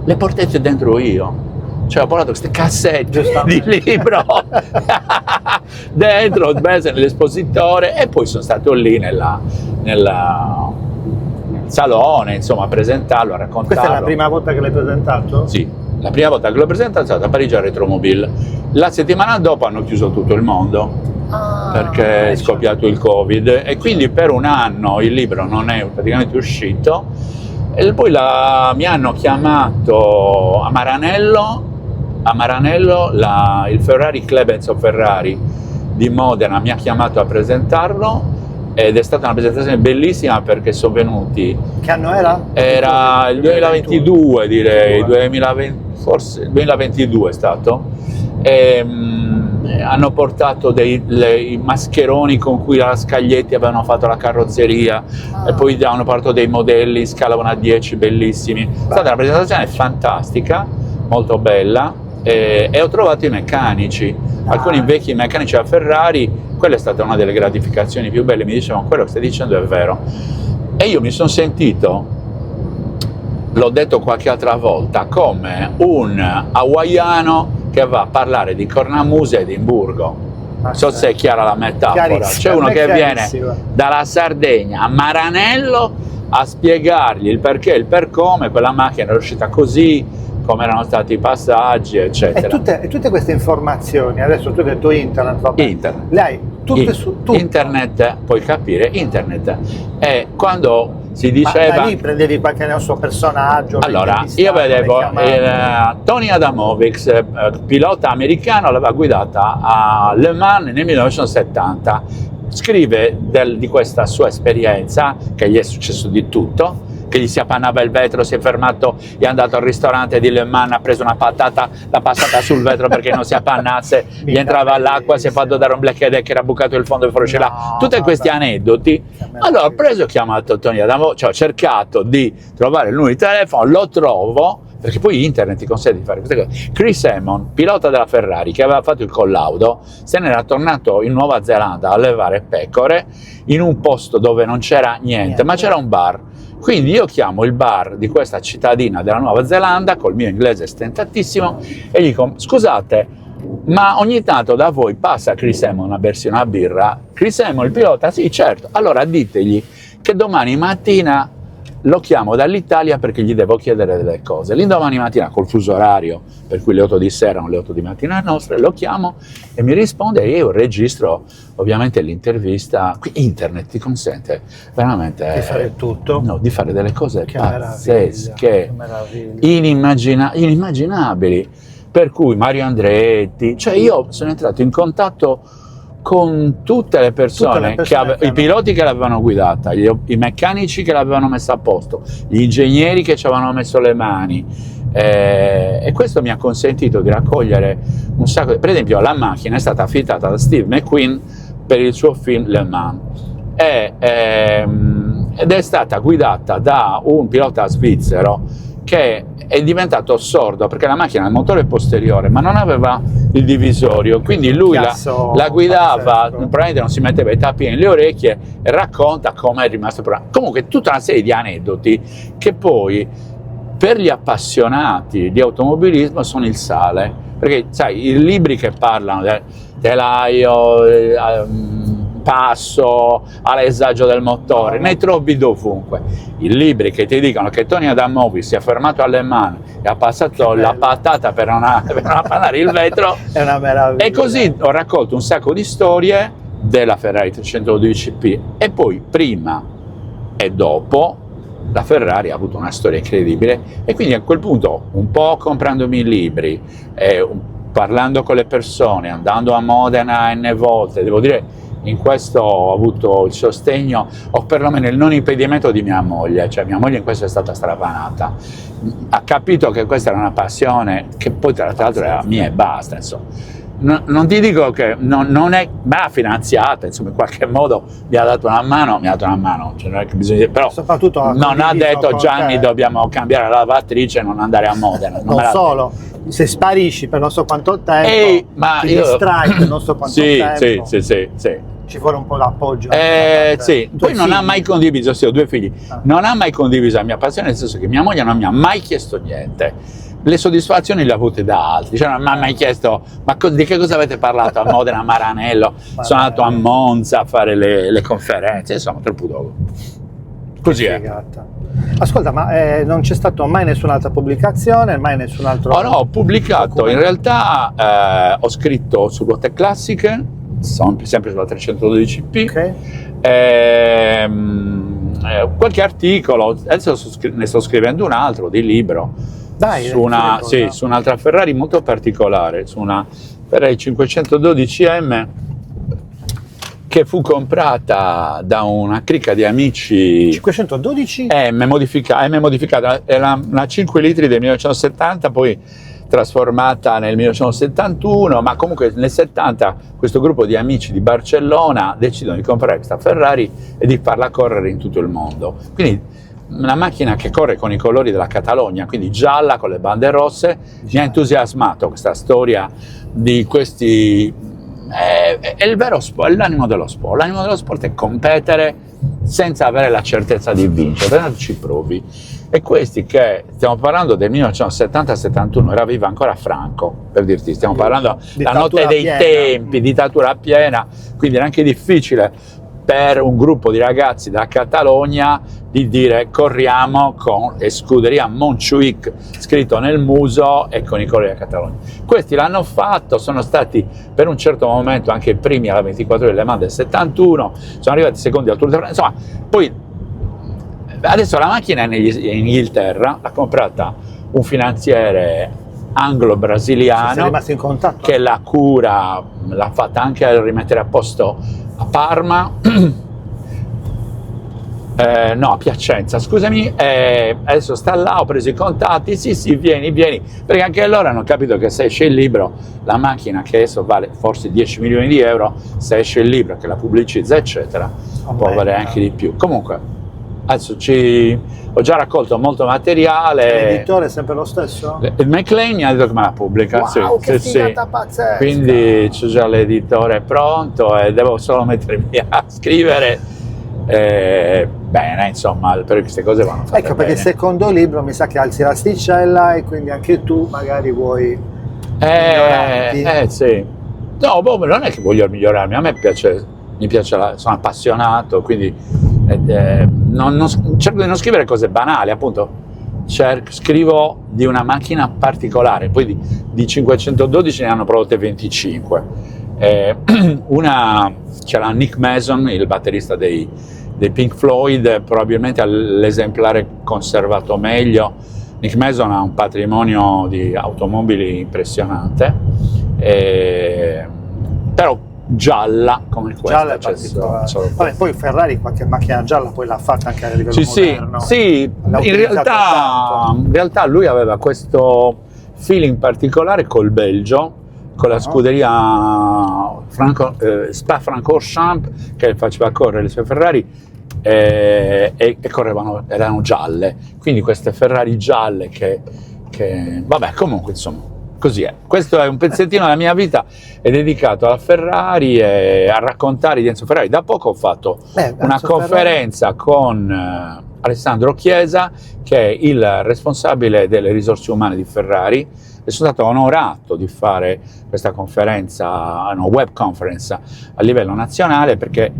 le portate dentro io. Cioè ho portato queste cassette di libro dentro, nell'espositore, e poi sono stato lì nel salone, insomma, a presentarlo, a raccontarlo. Questa è la prima volta che l'hai presentato? Sì, la prima volta che l'ho presentato è stata a Parigi al Retromobile. La settimana dopo hanno chiuso tutto il mondo perché è scoppiato il Covid e quindi per un anno il libro non è praticamente uscito. E poi mi hanno chiamato a Maranello, il Ferrari Club Enzo Ferrari di Modena mi ha chiamato a presentarlo ed è stata una presentazione bellissima perché sono venuti. Che anno era? Era il 2022 direi, 2020, forse il 2022 è stato. Hanno portato i mascheroni con cui la Scaglietti avevano fatto la carrozzeria e poi hanno portato dei modelli in scala 1 a 10 bellissimi. È stata una presentazione fantastica, molto bella, e ho trovato i meccanici, alcuni vecchi meccanici della Ferrari. Quella è stata una delle gratificazioni più belle, mi dicevano quello che stai dicendo è vero, e io mi sono sentito, l'ho detto qualche altra volta, come un hawaiano che va a parlare di cornamusa e Edimburgo. Non so se è chiara la metafora. C'è uno che viene dalla Sardegna a Maranello a spiegargli il perché e il per come quella macchina è uscita così, come erano stati i passaggi, eccetera. E tutte queste informazioni, adesso tu hai detto internet, vabbè, internet. le hai tutte su tutto. Internet, puoi capire, internet. E quando si diceva... Ma da lì prendevi qualche nostro personaggio? Allora, io vedevo Tony Adamovic, pilota americano, l'aveva guidata a Le Mans nel 1970. Scrive di questa sua esperienza, che gli è successo di tutto, che gli si appannava il vetro, si è fermato, è andato al ristorante di Le Mans, ha preso una patata, l'ha passata sul vetro perché non si appannasse, gli entrava l'acqua, si è fatto dare un blackhead che era bucato il fondo del forcella, tutti questi aneddoti. Allora ho preso e ho chiamato Tony Adamo, cioè ho cercato di trovare il numero di telefono, lo trovo, perché poi internet ti consente di fare queste cose. Chris Amon, pilota della Ferrari, che aveva fatto il collaudo, se ne era tornato in Nuova Zelanda a allevare pecore in un posto dove non c'era niente, ma c'era un bar. Quindi io chiamo il bar di questa cittadina della Nuova Zelanda col mio inglese stentatissimo e gli dico: scusate, ma ogni tanto da voi passa Chris Amon a bersi una birra? Chris Amon, il pilota? Sì, certo. Allora ditegli che domani mattina lo chiamo dall'Italia perché gli devo chiedere delle cose. L'indomani mattina, col fuso orario, per cui le 8 di sera sono le 8 di mattina nostre, lo chiamo e mi risponde e io registro ovviamente l'intervista. Qui internet ti consente veramente Di fare tutto. No, di fare delle cose Che pazzesche, che meraviglia. inimmaginabili. Per cui Mario Andretti, cioè io sono entrato in contatto con tutte le persone, i piloti che l'avevano guidata, i meccanici che l'avevano messa a posto, gli ingegneri che ci avevano messo le mani, e questo mi ha consentito di raccogliere un sacco per esempio la macchina è stata affittata da Steve McQueen per il suo film Le Mans ed è stata guidata da un pilota svizzero che è diventato sordo perché la macchina ha il motore posteriore ma non aveva il divisorio, quindi lui la guidava, probabilmente non si metteva i tappi nelle orecchie e racconta come è rimasto il programma. Comunque tutta una serie di aneddoti che poi per gli appassionati di automobilismo sono il sale, perché sai, i libri che parlano del telaio, passo, all'esagio del motore, ne trovi dovunque. I libri che ti dicono che Tony Adamovic si è fermato alle mani e ha passato la patata per non appannare il vetro, è una meraviglia. E così ho raccolto un sacco di storie della Ferrari 312P e poi prima e dopo la Ferrari ha avuto una storia incredibile e quindi a quel punto un po' comprandomi i libri, parlando con le persone, andando a Modena n volte, devo dire in questo ho avuto il sostegno o perlomeno il non impedimento di mia moglie, cioè mia moglie in questo è stata strapanata, ha capito che questa era una passione che poi tra l'altro era mia e basta, insomma. Non ti dico che non è, ma finanziata, insomma in qualche modo mi ha dato una mano, cioè non è che bisogna, però soprattutto non ha detto Gianni dobbiamo cambiare la lavatrice e non andare a Modena. Non solo, se sparisci per non so quanto tempo, ti distrai per non so quanto tempo. Sì. Ci vuole un po' d'appoggio. Sì. Poi non ha mai condiviso, sì, ho 2 figli, non ha mai condiviso la mia passione, nel senso che mia moglie non mi ha mai chiesto niente. Le soddisfazioni le ho avute da altri, cioè non mi ha mai chiesto ma di che cosa avete parlato a Modena, a Maranello, sono andato a Monza a fare le conferenze, insomma, troppo dopo. Così è. Ascolta, ma non c'è stato mai nessun'altra pubblicazione, mai nessun altro... Oh no, ho pubblicato, in realtà ho scritto su ruote classiche, sempre sulla 312P, qualche articolo, adesso ne sto scrivendo un altro di libro. Su un'altra Ferrari molto particolare, su una Ferrari 512M che fu comprata da una cricca di amici. 512? M modificata, era una 5 litri del 1970, poi trasformata nel 1971, ma comunque nel 70 questo gruppo di amici di Barcellona decidono di comprare questa Ferrari e di farla correre in tutto il mondo. Quindi una macchina che corre con i colori della Catalogna, quindi gialla con le bande rosse. Mi ha entusiasmato questa storia di questi, è il vero sport, è l'animo dello sport. L'animo dello sport è competere senza avere la certezza di vincere, tanto ci provi. E questi che, stiamo parlando del 1970-71, era vivo ancora Franco, per dirti, stiamo parlando la notte dei tempi, dittatura piena, quindi era anche difficile per un gruppo di ragazzi da Catalogna di dire corriamo con Scuderia Montjuïc scritto nel muso e con i colori della Catalogna. Questi l'hanno fatto, sono stati per un certo momento anche i primi alla 24 ore Le Mans del 71, sono arrivati secondi al Tour de France, insomma, poi adesso la macchina è in Inghilterra, l'ha comprata un finanziere anglo-brasiliano che la cura, l'ha fatta anche rimettere a posto a Parma, no, a Piacenza, scusami, adesso sta là, ho preso i contatti, sì, vieni, perché anche loro hanno capito che se esce il libro, la macchina che adesso vale forse 10 milioni di euro, se esce il libro che la pubblicizza, eccetera, può valere anche di più. Comunque, adesso ho già raccolto molto materiale. L'editore è sempre lo stesso? Il McLean mi ha detto che me la pubblica. Wow, che figata pazzesca! Quindi c'ho già l'editore pronto e devo solo mettermi a scrivere. Bene, insomma, per queste cose vanno fatte Ecco, perché il secondo libro mi sa che alzi l'asticella e quindi anche tu magari vuoi migliorarti. Sì. No, non è che voglio migliorarmi, a me piace, sono appassionato, quindi cerco di non scrivere cose banali, appunto. Scrivo di una macchina particolare, poi di 512 ne hanno prodotte 25. C'era Nick Mason, il batterista dei Pink Floyd, probabilmente l'esemplare conservato meglio. Nick Mason ha un patrimonio di automobili impressionante, però gialla come questa. Gialla è particolare. Vabbè, poi Ferrari qualche macchina gialla poi l'ha fatta anche a livello moderno. Sì, in realtà lui aveva questo feeling particolare col Belgio, con la scuderia Spa-Francorchamps, che faceva correre le sue Ferrari e correvano, erano gialle, quindi queste Ferrari gialle che vabbè, comunque insomma così è. Questo è un pezzettino della mia vita, è dedicato alla Ferrari e a raccontare di Enzo Ferrari. Da poco ho fatto una conferenza con Alessandro Chiesa, che è il responsabile delle risorse umane di Ferrari, e sono stato onorato di fare questa conferenza, una web conference a livello nazionale, perché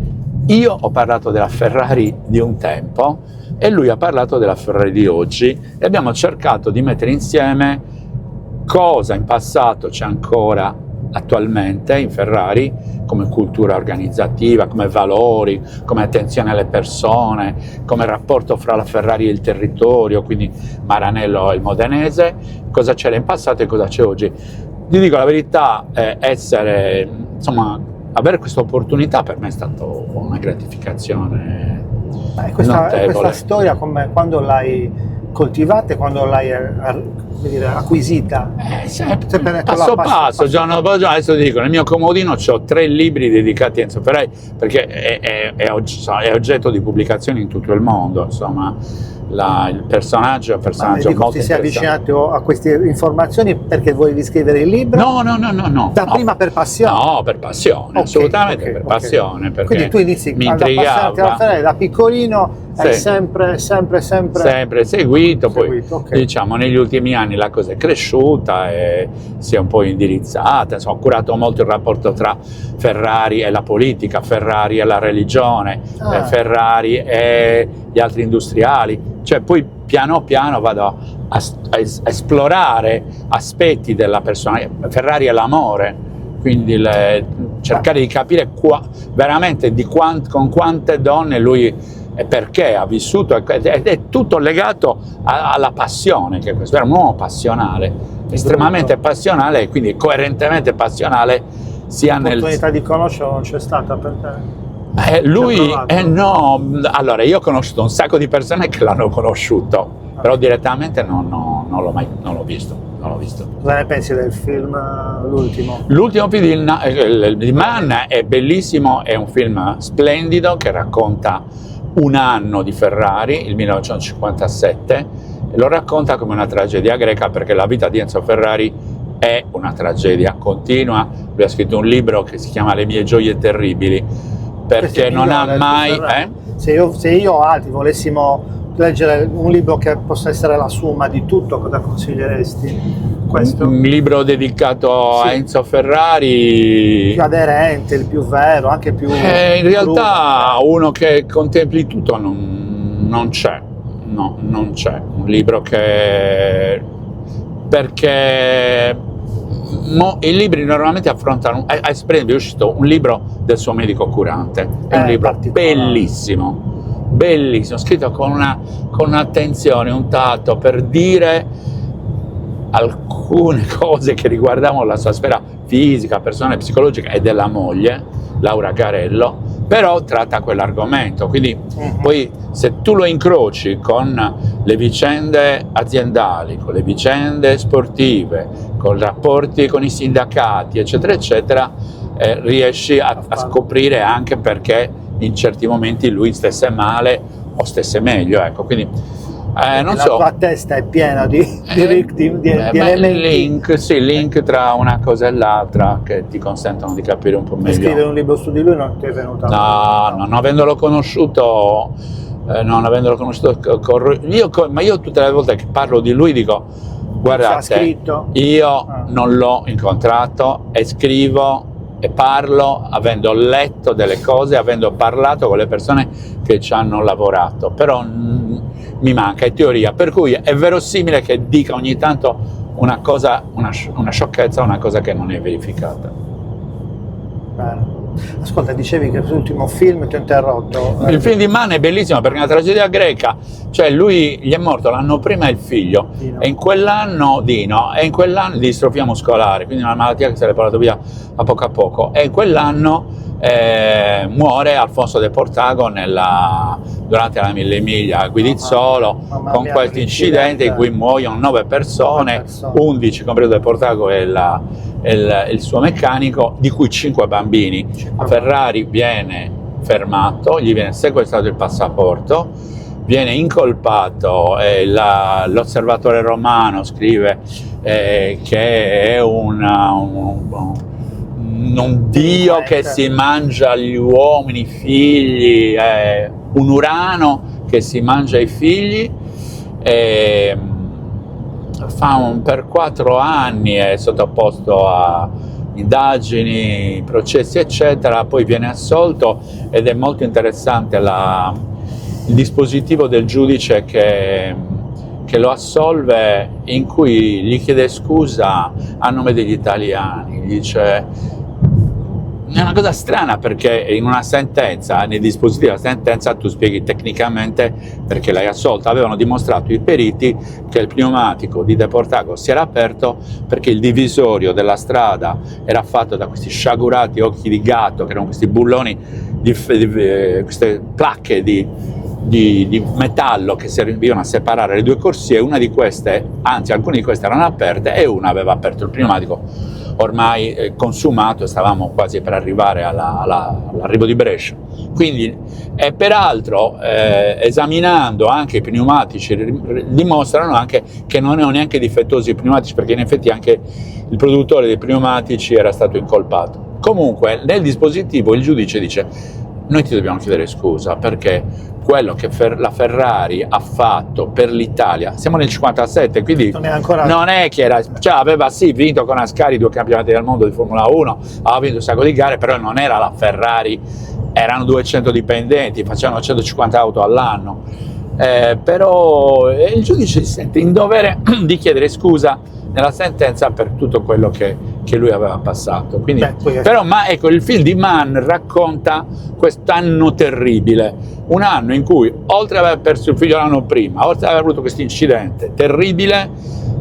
io ho parlato della Ferrari di un tempo e lui ha parlato della Ferrari di oggi, e abbiamo cercato di mettere insieme cosa in passato c'è ancora attualmente in Ferrari, come cultura organizzativa, come valori, come attenzione alle persone, come rapporto fra la Ferrari e il territorio, quindi Maranello e il Modenese, cosa c'era in passato e cosa c'è oggi. Ti dico la verità, avere questa opportunità per me è stata una gratificazione questa storia, come quando l'hai coltivata e quando l'hai acquisita? Passo passo. Adesso ti dico, nel mio comodino ho 3 libri dedicati a Enzo Ferrari, perché è oggetto di pubblicazioni in tutto il mondo, insomma. Il personaggio è un personaggio molto interessante. Ti sei avvicinato a queste informazioni perché volevi scrivere il libro? No. Prima per passione? No, per passione, assolutamente per passione. Perché quindi tu inizi mi ad appassionarti alla Ferrari da piccolino, hai sempre seguito, poi diciamo negli ultimi anni la cosa è cresciuta e si è un po' indirizzata. Ho curato molto il rapporto tra Ferrari e la politica, Ferrari e la religione, Ferrari e gli altri industriali. Cioè poi piano piano vado a esplorare aspetti della persona. Ferrari è l'amore, quindi cercare di capire veramente con quante donne lui e perché ha vissuto, ed è tutto legato alla passione, che questo era un uomo passionale, estremamente passionale, e quindi coerentemente passionale sia l'opportunità di conoscerlo non c'è stata per te? No, allora io ho conosciuto un sacco di persone che l'hanno conosciuto, però direttamente non l'ho visto. Cosa ne pensi del film, l'ultimo? L'ultimo film di Mann è bellissimo, è un film splendido che racconta un anno di Ferrari, il 1957, e lo racconta come una tragedia greca, perché la vita di Enzo Ferrari è una tragedia continua. Lui ha scritto un libro che si chiama Le mie gioie terribili, perché non ha mai... Se io o altri volessimo leggere un libro che possa essere la somma di tutto, cosa consiglieresti? Questo? Un libro dedicato a Enzo Ferrari... più aderente, il più vero, anche più... in realtà uno che contempli tutto non c'è. No, non c'è. Un libro che... perché... i libri normalmente affrontano, per esempio è uscito un libro del suo medico curante, è un libro bellissimo, scritto con un'attenzione, un tatto, per dire alcune cose che riguardavano la sua sfera fisica, personale, psicologica e della moglie, Laura Garello, però tratta quell'argomento, quindi poi se tu lo incroci con le vicende aziendali, con le vicende sportive, con rapporti con i sindacati, eccetera, eccetera, riesci a scoprire anche perché in certi momenti lui stesse male o stesse meglio, ecco, quindi non so. La tua testa è piena di elementi. Link tra una cosa e l'altra che ti consentono di capire un po' meglio. Scrivere un libro su di lui non ti è venuto? No, non avendolo conosciuto, ma io tutte le volte che parlo di lui dico: guardate, io non l'ho incontrato e scrivo e parlo avendo letto delle cose, avendo parlato con le persone che ci hanno lavorato, però mi manca, è teoria, per cui è verosimile che dica ogni tanto una cosa, una sciocchezza, una cosa che non è verificata. Bene. Ascolta, dicevi che l'ultimo film ti ho interrotto. Il film di Mann è bellissimo perché è una tragedia greca, cioè lui gli è morto l'anno prima il figlio Dino. e in quell'anno di distrofia muscolare, quindi una malattia che se l'è portato via a poco, e in quell'anno muore Alfonso de Portago durante la Mille Miglia a Guidizzolo, Mamma con mia, questo incidente in cui muoiono 9 persone, 11 compreso de Portago e il suo meccanico, di cui 5 bambini. Ferrari viene fermato, gli viene sequestrato il passaporto, viene incolpato, l'osservatore romano scrive che è un dio che si mangia gli uomini, i figli, un Urano che si mangia i figli, per 4 anni è sottoposto a indagini, processi eccetera, poi viene assolto ed è molto interessante il dispositivo del giudice che lo assolve, in cui gli chiede scusa a nome degli italiani, gli dice. È una cosa strana perché in una sentenza, nei dispositivi della sentenza, tu spieghi tecnicamente perché l'hai assolto. Avevano dimostrato i periti che il pneumatico di De Portago si era aperto perché il divisorio della strada era fatto da questi sciagurati occhi di gatto, che erano questi bulloni, queste placche di metallo che servivano a separare le due corsie. Una di queste, anzi alcune di queste erano aperte e una aveva aperto il pneumatico ormai consumato, e stavamo quasi per arrivare all'arrivo di Brescia. Quindi, peraltro, esaminando anche i pneumatici, dimostrano anche che non erano neanche difettosi i pneumatici, perché in effetti anche il produttore dei pneumatici era stato incolpato. Comunque, nel dispositivo il giudice dice: noi ti dobbiamo chiedere scusa perché quello che la Ferrari ha fatto per l'Italia, siamo nel 57, quindi non è che era, cioè aveva sì vinto con Ascari 2 campionati del mondo di Formula 1, aveva vinto un sacco di gare, però non era la Ferrari, erano 200 dipendenti, facevano 150 auto all'anno, però il giudice si sente in dovere di chiedere scusa nella sentenza per tutto quello che lui aveva passato. Quindi, però ecco, il film di Mann racconta quest'anno terribile, un anno in cui, oltre ad aver perso il figlio l'anno prima, oltre ad aver avuto questo incidente terribile,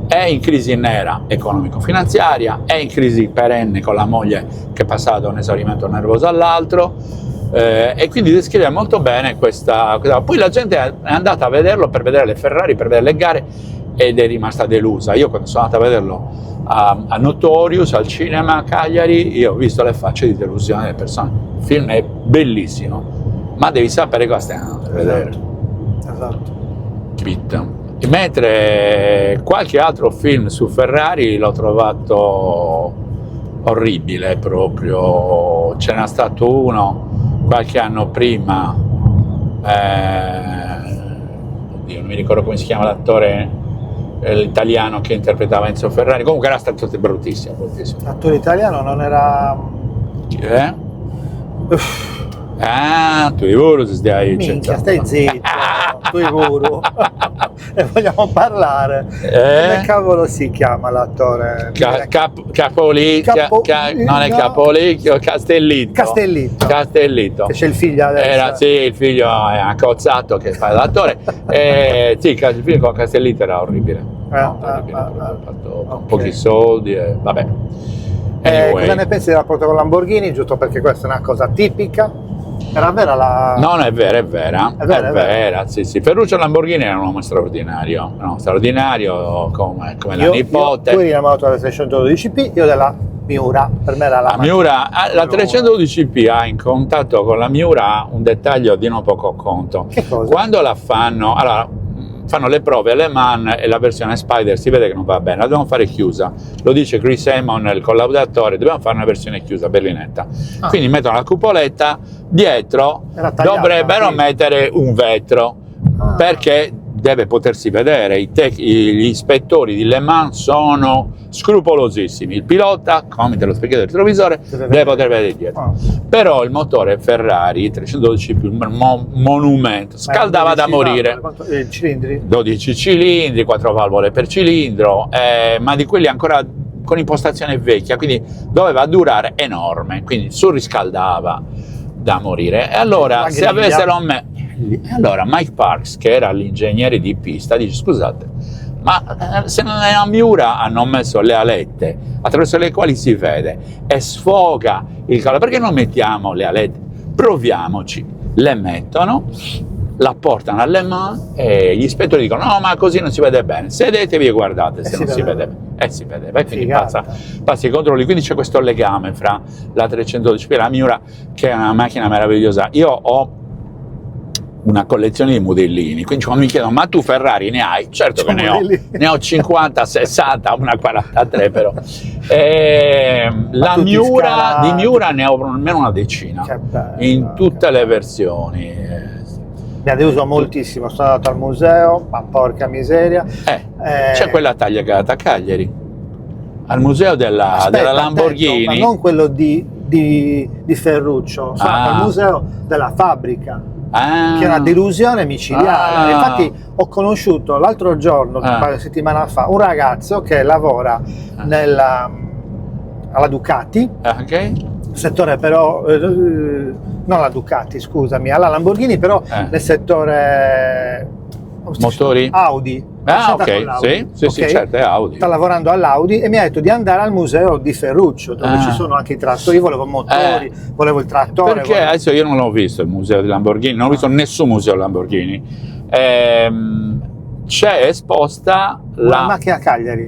è in crisi nera economico-finanziaria, è in crisi perenne con la moglie che passava da un esaurimento nervoso all'altro, e quindi descrive molto bene questa. Poi la gente è andata a vederlo per vedere le Ferrari, per vedere le gare, ed è rimasta delusa. Io quando sono andato a vederlo a Notorious, al cinema a Cagliari, io ho visto le facce di delusione delle persone. Il film è bellissimo, ma devi sapere cosa stai andando a vedere. Esatto. Mentre qualche altro film su Ferrari l'ho trovato orribile proprio. Ce n'è stato uno qualche anno prima, oddio, non mi ricordo come si chiama l'attore italiano che interpretava Enzo Ferrari, comunque era stato bruttissimo. L'attore italiano non era... tu Ivuru stai minchia, stai zitto, tu Ivuru. Ne vogliamo parlare. Come cavolo si chiama l'attore? Capolicchio, non è Capolicchio, Castellitto. Che c'è il figlio adesso. Sì, il figlio è accozzato che fa l'attore. Sì, il film con Castellitto era orribile. Ha fatto con pochi soldi, vabbè. Anyway. Cosa ne pensi del rapporto con Lamborghini? Giusto perché questa è una cosa tipica. Era vera la... No, è vera. Sì. Ferruccio Lamborghini era un uomo straordinario, come la nipote. Tu eri innamorato della 612p, io della Miura, per me era la Miura. La 312p ha in contatto con la Miura un dettaglio di non poco conto. Che cosa? Quando la fanno, fanno le prove alle Man e la versione Spider si vede che non va bene, la dobbiamo fare chiusa, lo dice Chris Amon, il collaudatore, dobbiamo fare una versione chiusa, berlinetta. Quindi mettono la cupoletta, dietro dovrebbero mettere un vetro, perché deve potersi vedere, gli ispettori di Le Mans sono scrupolosissimi, il pilota, come te lo specchietto del retrovisore, deve poter vedere dietro. Però il motore Ferrari 312 più monumento scaldava da morire. Cilindri? 12 cilindri, 4 valvole per cilindro, ma di quelli ancora con impostazione vecchia, quindi doveva durare enorme, quindi surriscaldava da morire. E allora, se avessero allora Mike Parks, che era l'ingegnere di pista, dice: scusate, ma se nella Miura hanno messo le alette attraverso le quali si vede e sfoga il calore, perché non mettiamo le alette? Proviamoci. Le mettono, la portano a Le Mans e gli ispettori dicono: no, ma così non si vede bene, sedetevi e guardate se non si vede bene. Si vedeva, e quindi passi i controlli. Quindi c'è questo legame fra la 312 e la Miura, che è una macchina meravigliosa. Io ho una collezione di modellini, quindi quando mi chiedono: ma tu Ferrari ne hai? Certo che ne ho 50, 60, una 43 però. La Miura, di Miura ne ho almeno una decina, in tutte le versioni. Mi ha deluso moltissimo, sono andato al museo, ma porca miseria. C'è quella tagliata a Cagliari, al museo della Lamborghini. Attento, ma non quello di Ferruccio, sono andato al museo della fabbrica, che è una delusione micidiale. Infatti ho conosciuto l'altro giorno, un paio di settimane fa, un ragazzo che lavora alla Ducati, settore però non la Ducati, scusami, alla Lamborghini, però nel settore motori Audi. Ok, sì, certo, è Audi. Sta lavorando all'Audi e mi ha detto di andare al museo di Ferruccio, dove ci sono anche i trattori. Io volevo motori, volevo il trattore. Perché adesso io non l'ho visto il museo di Lamborghini, non ho visto nessun museo Lamborghini. C'è esposta la macchina a Cagliari,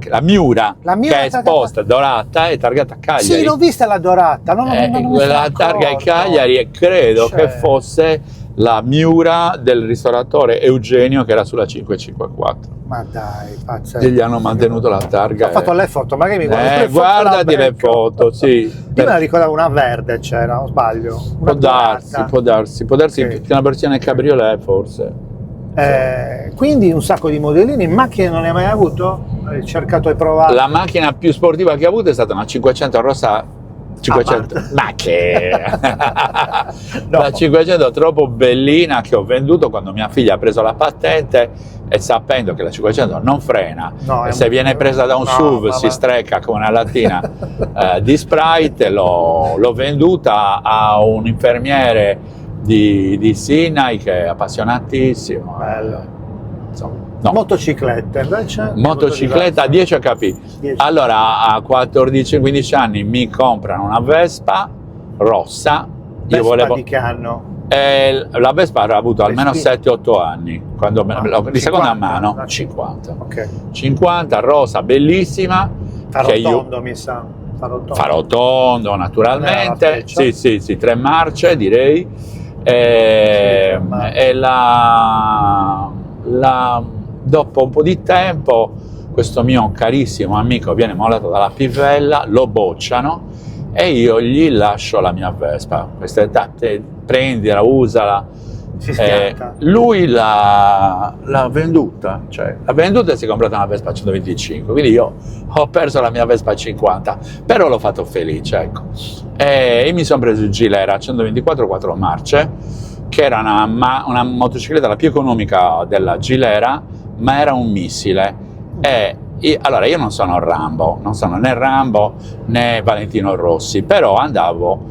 la Miura, che è esposta, dorata e targata a Cagliari. Sì, l'ho vista la dorata, la targa a Cagliari, e credo che fosse la Miura del ristoratore Eugenio, che era sulla 554. Ma dai, pazzesco. Gli hanno mantenuto la targa. Ho fatto le foto, magari mi guardo guardati le foto, sì. Io me la ricordavo una verde, c'era, o sbaglio? Può darsi, che una versione cabriolet forse. Quindi un sacco di modellini, macchine non ne hai mai avuto? Hai cercato e provato? La macchina più sportiva che ho avuto è stata una 500 rossa. 500, ma che no. La 500 troppo bellina, che ho venduto quando mia figlia ha preso la patente, e sapendo che la 500 non frena, e se viene presa da un SUV si strecca come una lattina di Sprite, l'ho venduta a un infermiere di Sinai che è appassionatissimo. Bello. Insomma, motocicletta invece? Motocicletta 10 HP. Allora, a 14-15 anni mi comprano una Vespa rossa. Io volevo... di che anno? La Vespa ha avuto almeno 7-8 anni, quando di seconda mano. 50. Okay. 50, rosa, bellissima. Farotondo, mi sa. Farotondo, naturalmente. Sì, 3 marce direi. E dopo un po' di tempo questo mio carissimo amico viene mollato dalla pivella, lo bocciano e io gli lascio la mia Vespa. Questa prendila, usala. Lui l'ha venduta, e si è comprata una Vespa 125, quindi io ho perso la mia Vespa 50, però l'ho fatto felice, ecco. E mi sono preso il Gilera 124 4 marce, che era una motocicletta la più economica della Gilera, ma era un missile. Allora io non sono né Rambo né Valentino Rossi, però andavo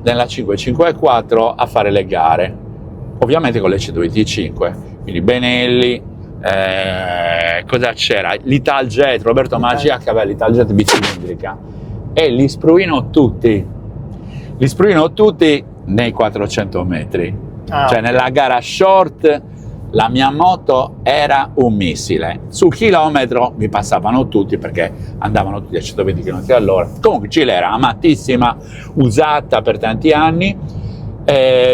nella 554 a fare le gare, ovviamente con le 125, quindi Benelli, cosa c'era? L'Italjet, Roberto Magia che aveva l'Italjet bicilindrica, e li spruino tutti nei 400 metri. Nella gara short la mia moto era un missile, sul chilometro mi passavano tutti perché andavano tutti a 120 km all'ora. Comunque Gilera amatissima, usata per tanti anni.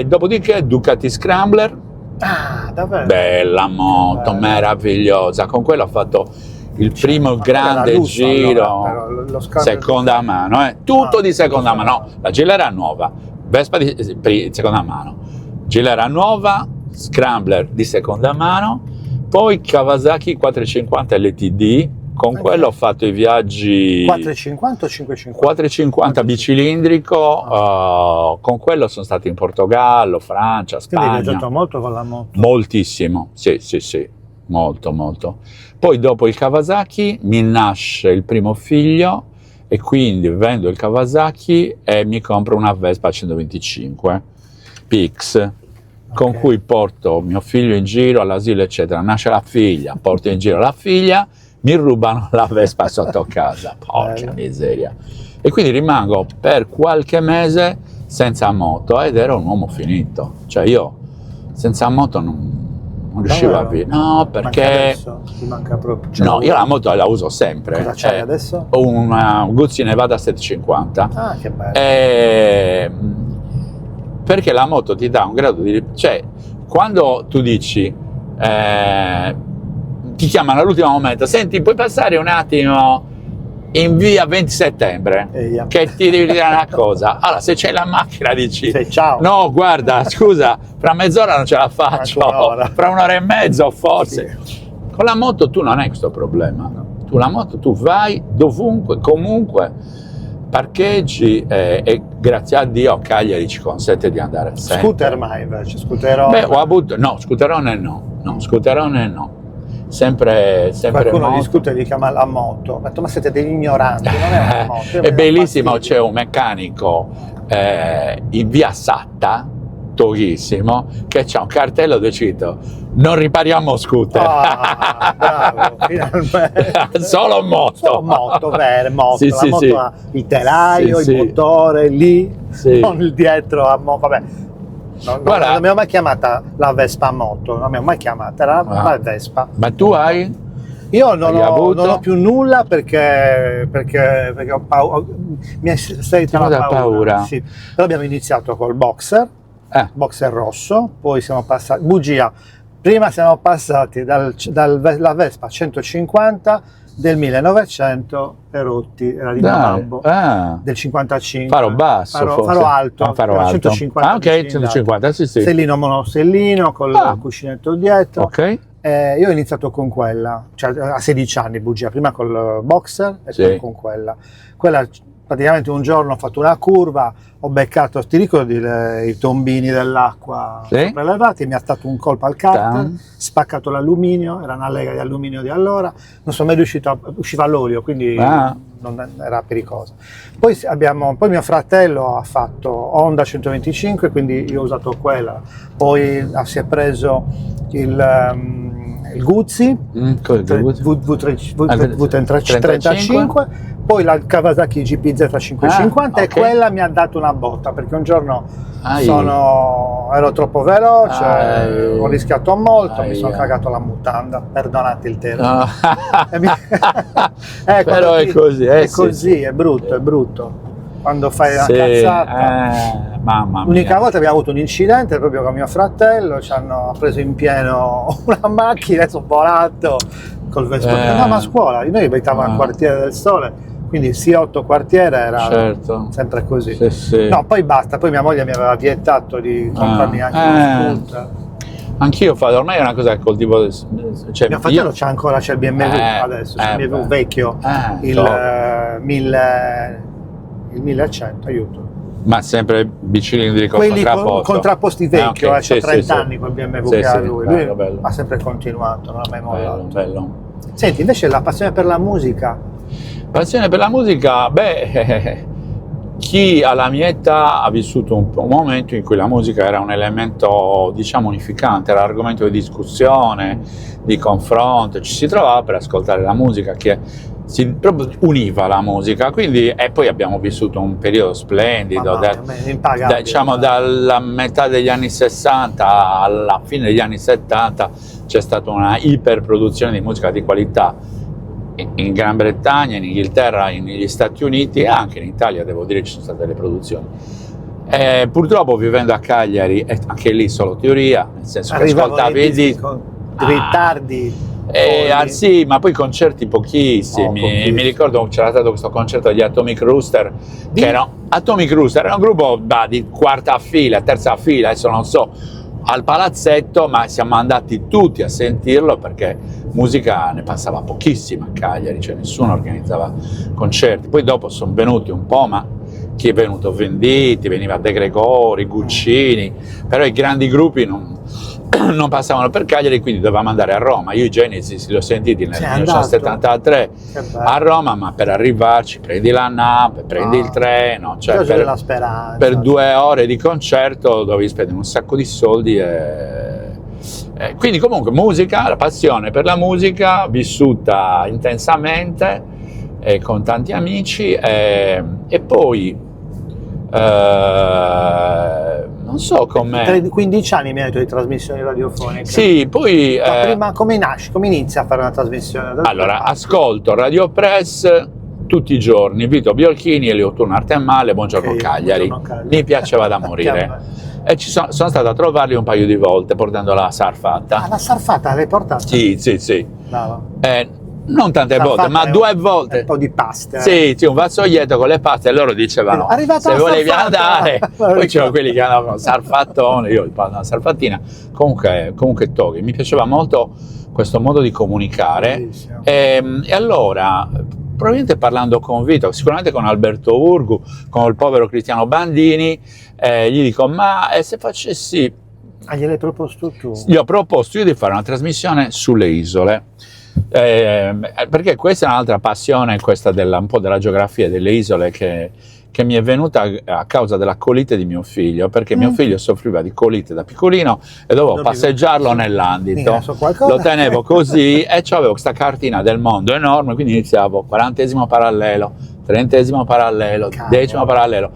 Dopodiché Ducati Scrambler, davvero? Bella moto, meravigliosa, con quella ho fatto il primo grande giro, seconda mano, tutto di seconda mano. No, la Gilera nuova, Vespa di seconda mano, Gilera nuova, Scrambler di seconda mano, Poi Kawasaki 450 LTD, con quello ho fatto i viaggi 450 o 550? 450 bicilindrico, con quello sono stato in Portogallo, Francia, Quindi hai Spagna. viaggiato molto con la moto. Moltissimo, sì, molto. Poi dopo il Kawasaki mi nasce il primo figlio e quindi vendo il Kawasaki e mi compro una Vespa 125 PX, con cui porto mio figlio in giro all'asilo, eccetera. Nasce la figlia, porto in giro la figlia, mi rubano la Vespa sotto casa, porca miseria. E quindi rimango per qualche mese senza moto ed ero un uomo finito. Cioè io senza moto non riuscivo a vivere. No, perché... Adesso ti manca proprio. No, io la moto la uso sempre. Cosa c'hai adesso? Ho una Guzzi Nevada 750. Ah, che bello. Perché la moto ti dà un grado di... Cioè, quando tu dici... ti chiamano all'ultimo momento, senti, puoi passare un attimo in via 20 settembre, che ti devi dire una cosa. Allora, se c'è la macchina dici, ciao. No, guarda, scusa, fra mezz'ora non ce la faccio, fra un'ora e mezzo forse. Sì. Con la moto tu non hai questo problema. Tu la moto, tu vai dovunque, comunque, parcheggi e grazie a Dio a Cagliari ci consente di andare sempre. Scooter mai invece? Scooterone? Beh, ho avuto... No, scooterone no. Sempre qualcuno moto. gli scooter li chiama la moto. Ho detto, ma siete degli ignoranti, non è una moto. È bellissimo, c'è un meccanico in via Satta, toghissimo, che c'ha un cartello dove scritto non ripariamo scooter. Bravo, finalmente. Solo moto. Solo moto, vero, moto. Sì, la sì, moto sì. ha il telaio, Sì, il motore, lì, non il dietro a moto, vabbè. Guarda, non mi ho mai chiamata la Vespa moto, non mi ho mai chiamata, era la Vespa. Ma tu hai? Io non ho più nulla perché ho paura, mi è stata la paura. Sì. Però abbiamo iniziato col boxer rosso, poi siamo passati, bugia, prima siamo passati dalla Vespa 150 del 1900 e rotti, era di Babbo, del 55. Faro basso, faro alto, faro alto. 150. Ah, ok, 150, sì. Monosellino, col cuscinetto dietro. Ok. Io ho iniziato con quella, cioè a 16 anni, bugia, prima col boxer e poi con quella. Quella praticamente un giorno ho fatto una curva, ho beccato, ti ricordi i tombini dell'acqua sopraelevati, mi ha dato un colpo al carter, spaccato l'alluminio, era una lega di alluminio di allora, non sono mai riuscito, usciva l'olio, quindi non era pericoloso. Poi mio fratello ha fatto Honda 125, quindi io ho usato quella, poi si è preso il Guzzi V35, poi la Kawasaki GPZ 550 e quella mi ha dato una botta perché un giorno ero troppo veloce, ho rischiato molto, mi sono cagato la mutanda, perdonate il termine. Però è così, è così, è brutto. Quando fai una cazzata, mamma mia. L'unica volta abbiamo avuto un incidente proprio con mio fratello, ci hanno preso in pieno una macchina, sono volato col Vespa. Andavamo a scuola, noi abitavamo al quartiere del Sole, quindi C8 quartiere era sempre così. Sì. No, poi basta, poi mia moglie mi aveva vietato di comprarmi anche uno scooter. Anch'io ormai è una cosa che coltivo. Cioè, mio fratello c'è il BMW adesso, c'è il BMW vecchio, il 1100, aiuto. Ma sempre bicilindrico contrapposti vecchio, c'ha 30 anni col BMW che ha lui. Bello. Ha sempre continuato, non ha mai mollato. Bello. Senti, invece la passione per la musica? Passione per la musica, chi alla mia età ha vissuto un momento in cui la musica era un elemento, diciamo, unificante, era argomento di discussione, di confronto, ci si trovava per ascoltare la musica che si proprio univa la musica, quindi e poi abbiamo vissuto un periodo splendido, diciamo dalla metà degli anni 60 alla fine degli anni 70 c'è stata una iperproduzione di musica di qualità in Gran Bretagna, in Inghilterra, negli Stati Uniti e anche in Italia, devo dire, ci sono state delle produzioni. Purtroppo vivendo a Cagliari, anche lì solo teoria, nel senso che ascoltavi i dischi ritardi. Sì, ma poi concerti pochissimi. Mi ricordo che c'era stato questo concerto di Atomic Rooster, che era un gruppo di quarta fila, terza fila, adesso non so. al palazzetto, ma siamo andati tutti a sentirlo perché musica ne passava pochissima a Cagliari, cioè nessuno organizzava concerti. Poi dopo sono venuti un po', ma chi è venuto? Venditti, veniva De Gregori, Guccini, però i grandi gruppi non passavano per Cagliari, quindi dovevamo andare a Roma. Io i Genesis li ho sentiti nel 1973 a Roma, ma per arrivarci prendi la NAP, prendi il treno, cioè per 2 ore di concerto dovevi spendere un sacco di soldi quindi comunque musica, la passione per la musica vissuta intensamente con tanti amici e poi non so com'è. 15 anni mi hai detto di trasmissioni radiofoniche. Sì, poi prima come nasci? Come inizi a fare una trasmissione? Allora, ascolto Radio Press tutti i giorni, Vito Biolchini, Elio Turno Arte e Male, Buongiorno Cagliari. Mi piaceva da morire. E sono stato a trovarli un paio di volte portando la sarfata. Ah, la sarfata l'hai portata? Sì. Bravo. Non tante volte, ma 2 volte. Un po' di pasta. Sì, un vassoietto con le paste e loro dicevano se volevi andare. Poi c'erano quelli che andavano sarfattone, io una sarfattina. Comunque toghi. Mi piaceva molto questo modo di comunicare. E allora, probabilmente parlando con Vito, sicuramente con Alberto Urgu, con il povero Cristiano Bandini, gli dico, ma se facessi... gliel'hai proposto tu? Gli ho proposto io di fare una trasmissione sulle isole. Perché questa è un'altra passione, questa un po' della geografia delle isole che mi è venuta a causa della colite di mio figlio, perché mio figlio soffriva di colite da piccolino e dovevo passeggiarlo nell'andito, lo tenevo così e avevo questa cartina del mondo enorme, quindi iniziavo 40° parallelo, 30° parallelo, 10° parallelo.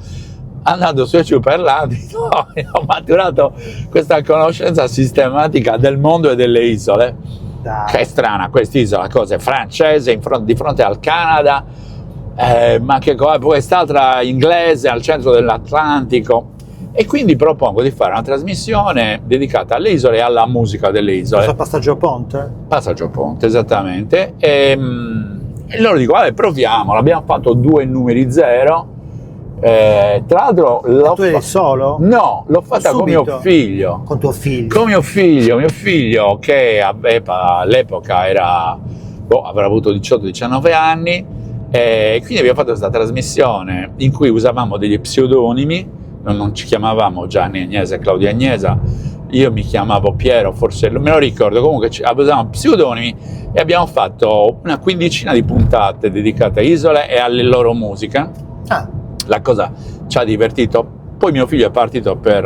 Andando su e giù per l'andito ho maturato questa conoscenza sistematica del mondo e delle isole. Che è strana quest'isola, cosa è francese di fronte al Canada, ma che quest'altra inglese al centro dell'Atlantico, e quindi propongo di fare una trasmissione dedicata alle isole e alla musica delle isole. Questo Passaggio Ponte? Passaggio Ponte, esattamente, e loro dico, vabbè, proviamo, l'abbiamo fatto 2 numeri 0. Tra l'altro tu eri solo? No, l'ho fatta con mio figlio. Con tuo figlio? Con mio figlio che all'epoca avrà avuto 18-19 anni, e quindi abbiamo fatto questa trasmissione in cui usavamo degli pseudonimi, non ci chiamavamo Gianni Agnesa e Claudia Agnesa, io mi chiamavo Piero, forse me lo ricordo, comunque usavamo pseudonimi e abbiamo fatto una 15ina di puntate dedicate a isole e alle loro musiche. La cosa ci ha divertito. Poi mio figlio è partito per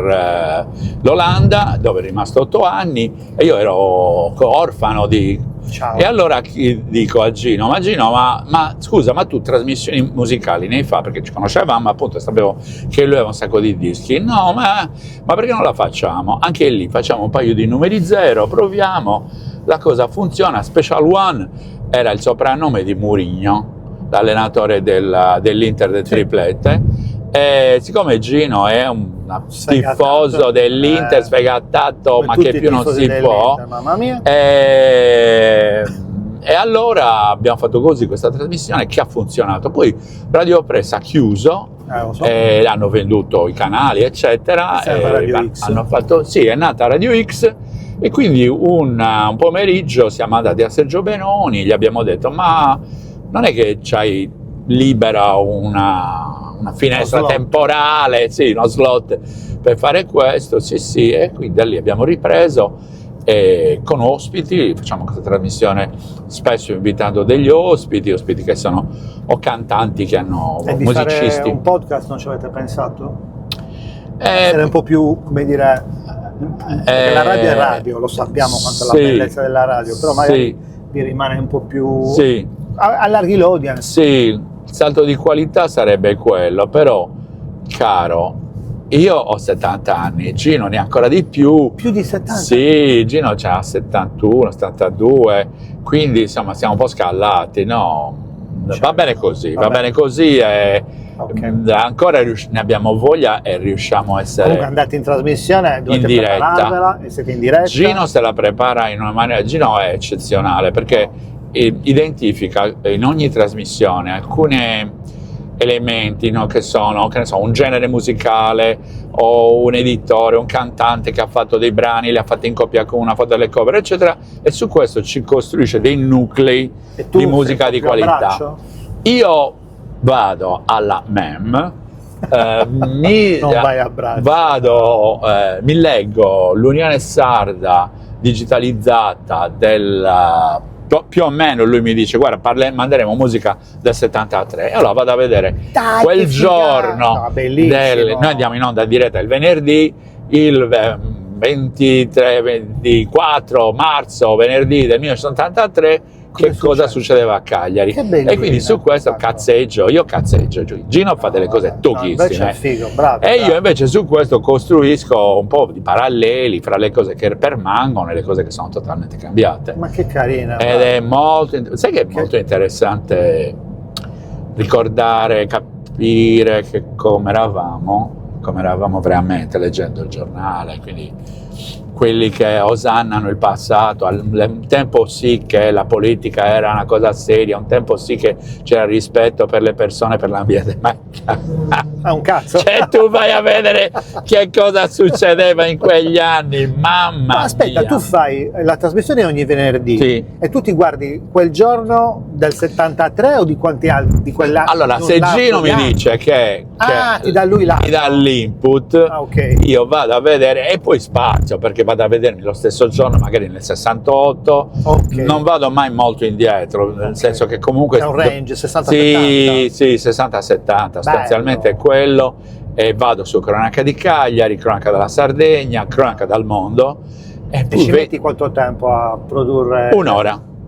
l'Olanda, dove è rimasto 8 anni, e io ero orfano di... Ciao. E allora dico a Gino, ma scusa, ma tu trasmissioni musicali ne fa? Perché ci conoscevamo, appunto sapevo che lui aveva un sacco di dischi. No, ma perché non la facciamo? Anche lì facciamo un paio di numeri 0, proviamo, la cosa funziona. Special One era il soprannome di Mourinho, l'allenatore dell'Inter del triplette, e siccome Gino è un tifoso dell'Inter sfegatato, ma che più non si può, mamma mia. E allora abbiamo fatto così questa trasmissione che ha funzionato. Poi Radio Press ha chiuso, hanno venduto i canali eccetera, hanno fatto, è nata Radio X, e quindi un pomeriggio siamo andati a Sergio Benoni, gli abbiamo detto, ma non è che c'hai libera una finestra temporale, uno slot per fare questo? Sì, e quindi da lì abbiamo ripreso con ospiti, facciamo questa trasmissione spesso invitando degli ospiti che sono o cantanti che hanno musicisti. Fare un podcast non ci avete pensato? Essere un po' più, come dire, la radio è radio, lo sappiamo quanto è la bellezza della radio, però magari vi rimane un po' più... allarghi l'audience. Sì, il salto di qualità sarebbe quello, però, caro, io ho 70 anni, Gino ne ha ancora di più. Più di 70? Sì, Gino c'ha 71, 72, quindi insomma siamo un po' scalati, no? Va bene così, va bene così e ancora ne abbiamo voglia e riusciamo a essere... Comunque andate in trasmissione, dovete prepararvela e siete in diretta. Gino se la prepara in una maniera... Gino è eccezionale perché identifica in ogni trasmissione alcune elementi, no, che sono, che ne so, un genere musicale o un editore, un cantante che ha fatto dei brani, li ha fatti in coppia con una, foto delle cover, eccetera, e su questo ci costruisce dei nuclei di musica di qualità. Io vado alla MEM, mi leggo l'Unione Sarda digitalizzata più o meno. Lui mi dice guarda, manderemo musica del 73, e allora vado a vedere. Dai, quel giorno noi andiamo in onda diretta il venerdì, il 24 marzo, venerdì del 1983, che cosa succedeva a Cagliari. E quindi su questo io cazzeggio. Gino fa delle cose tochissime, e io invece su questo costruisco un po' di paralleli fra le cose che permangono e le cose che sono totalmente cambiate. Ma che carina! Ed è sai che è molto interessante ricordare, capire che come eravamo veramente leggendo il giornale, quindi quelli che osannano il passato, un tempo sì che la politica era una cosa seria, un tempo sì che c'era rispetto per le persone, per l'ambiente, ma un cazzo! Cioè, tu vai a vedere che cosa succedeva in quegli anni, mamma aspetta, mia. Tu fai la trasmissione ogni venerdì, sì, e tu ti guardi quel giorno del 73 o di quanti altri di quell'anno? Allora, se Gino mi dice che ti dà lui mi dà l'input, okay, io vado a vedere e poi spazio, perché vado a vedermi lo stesso giorno, magari nel 68, okay, non vado mai molto indietro, nel senso che comunque c'è un range 60-70. sì, 60-70, sostanzialmente è quello, e vado su cronaca di Cagliari, cronaca della Sardegna, cronaca dal mondo, e ci metti quanto tempo a produrre?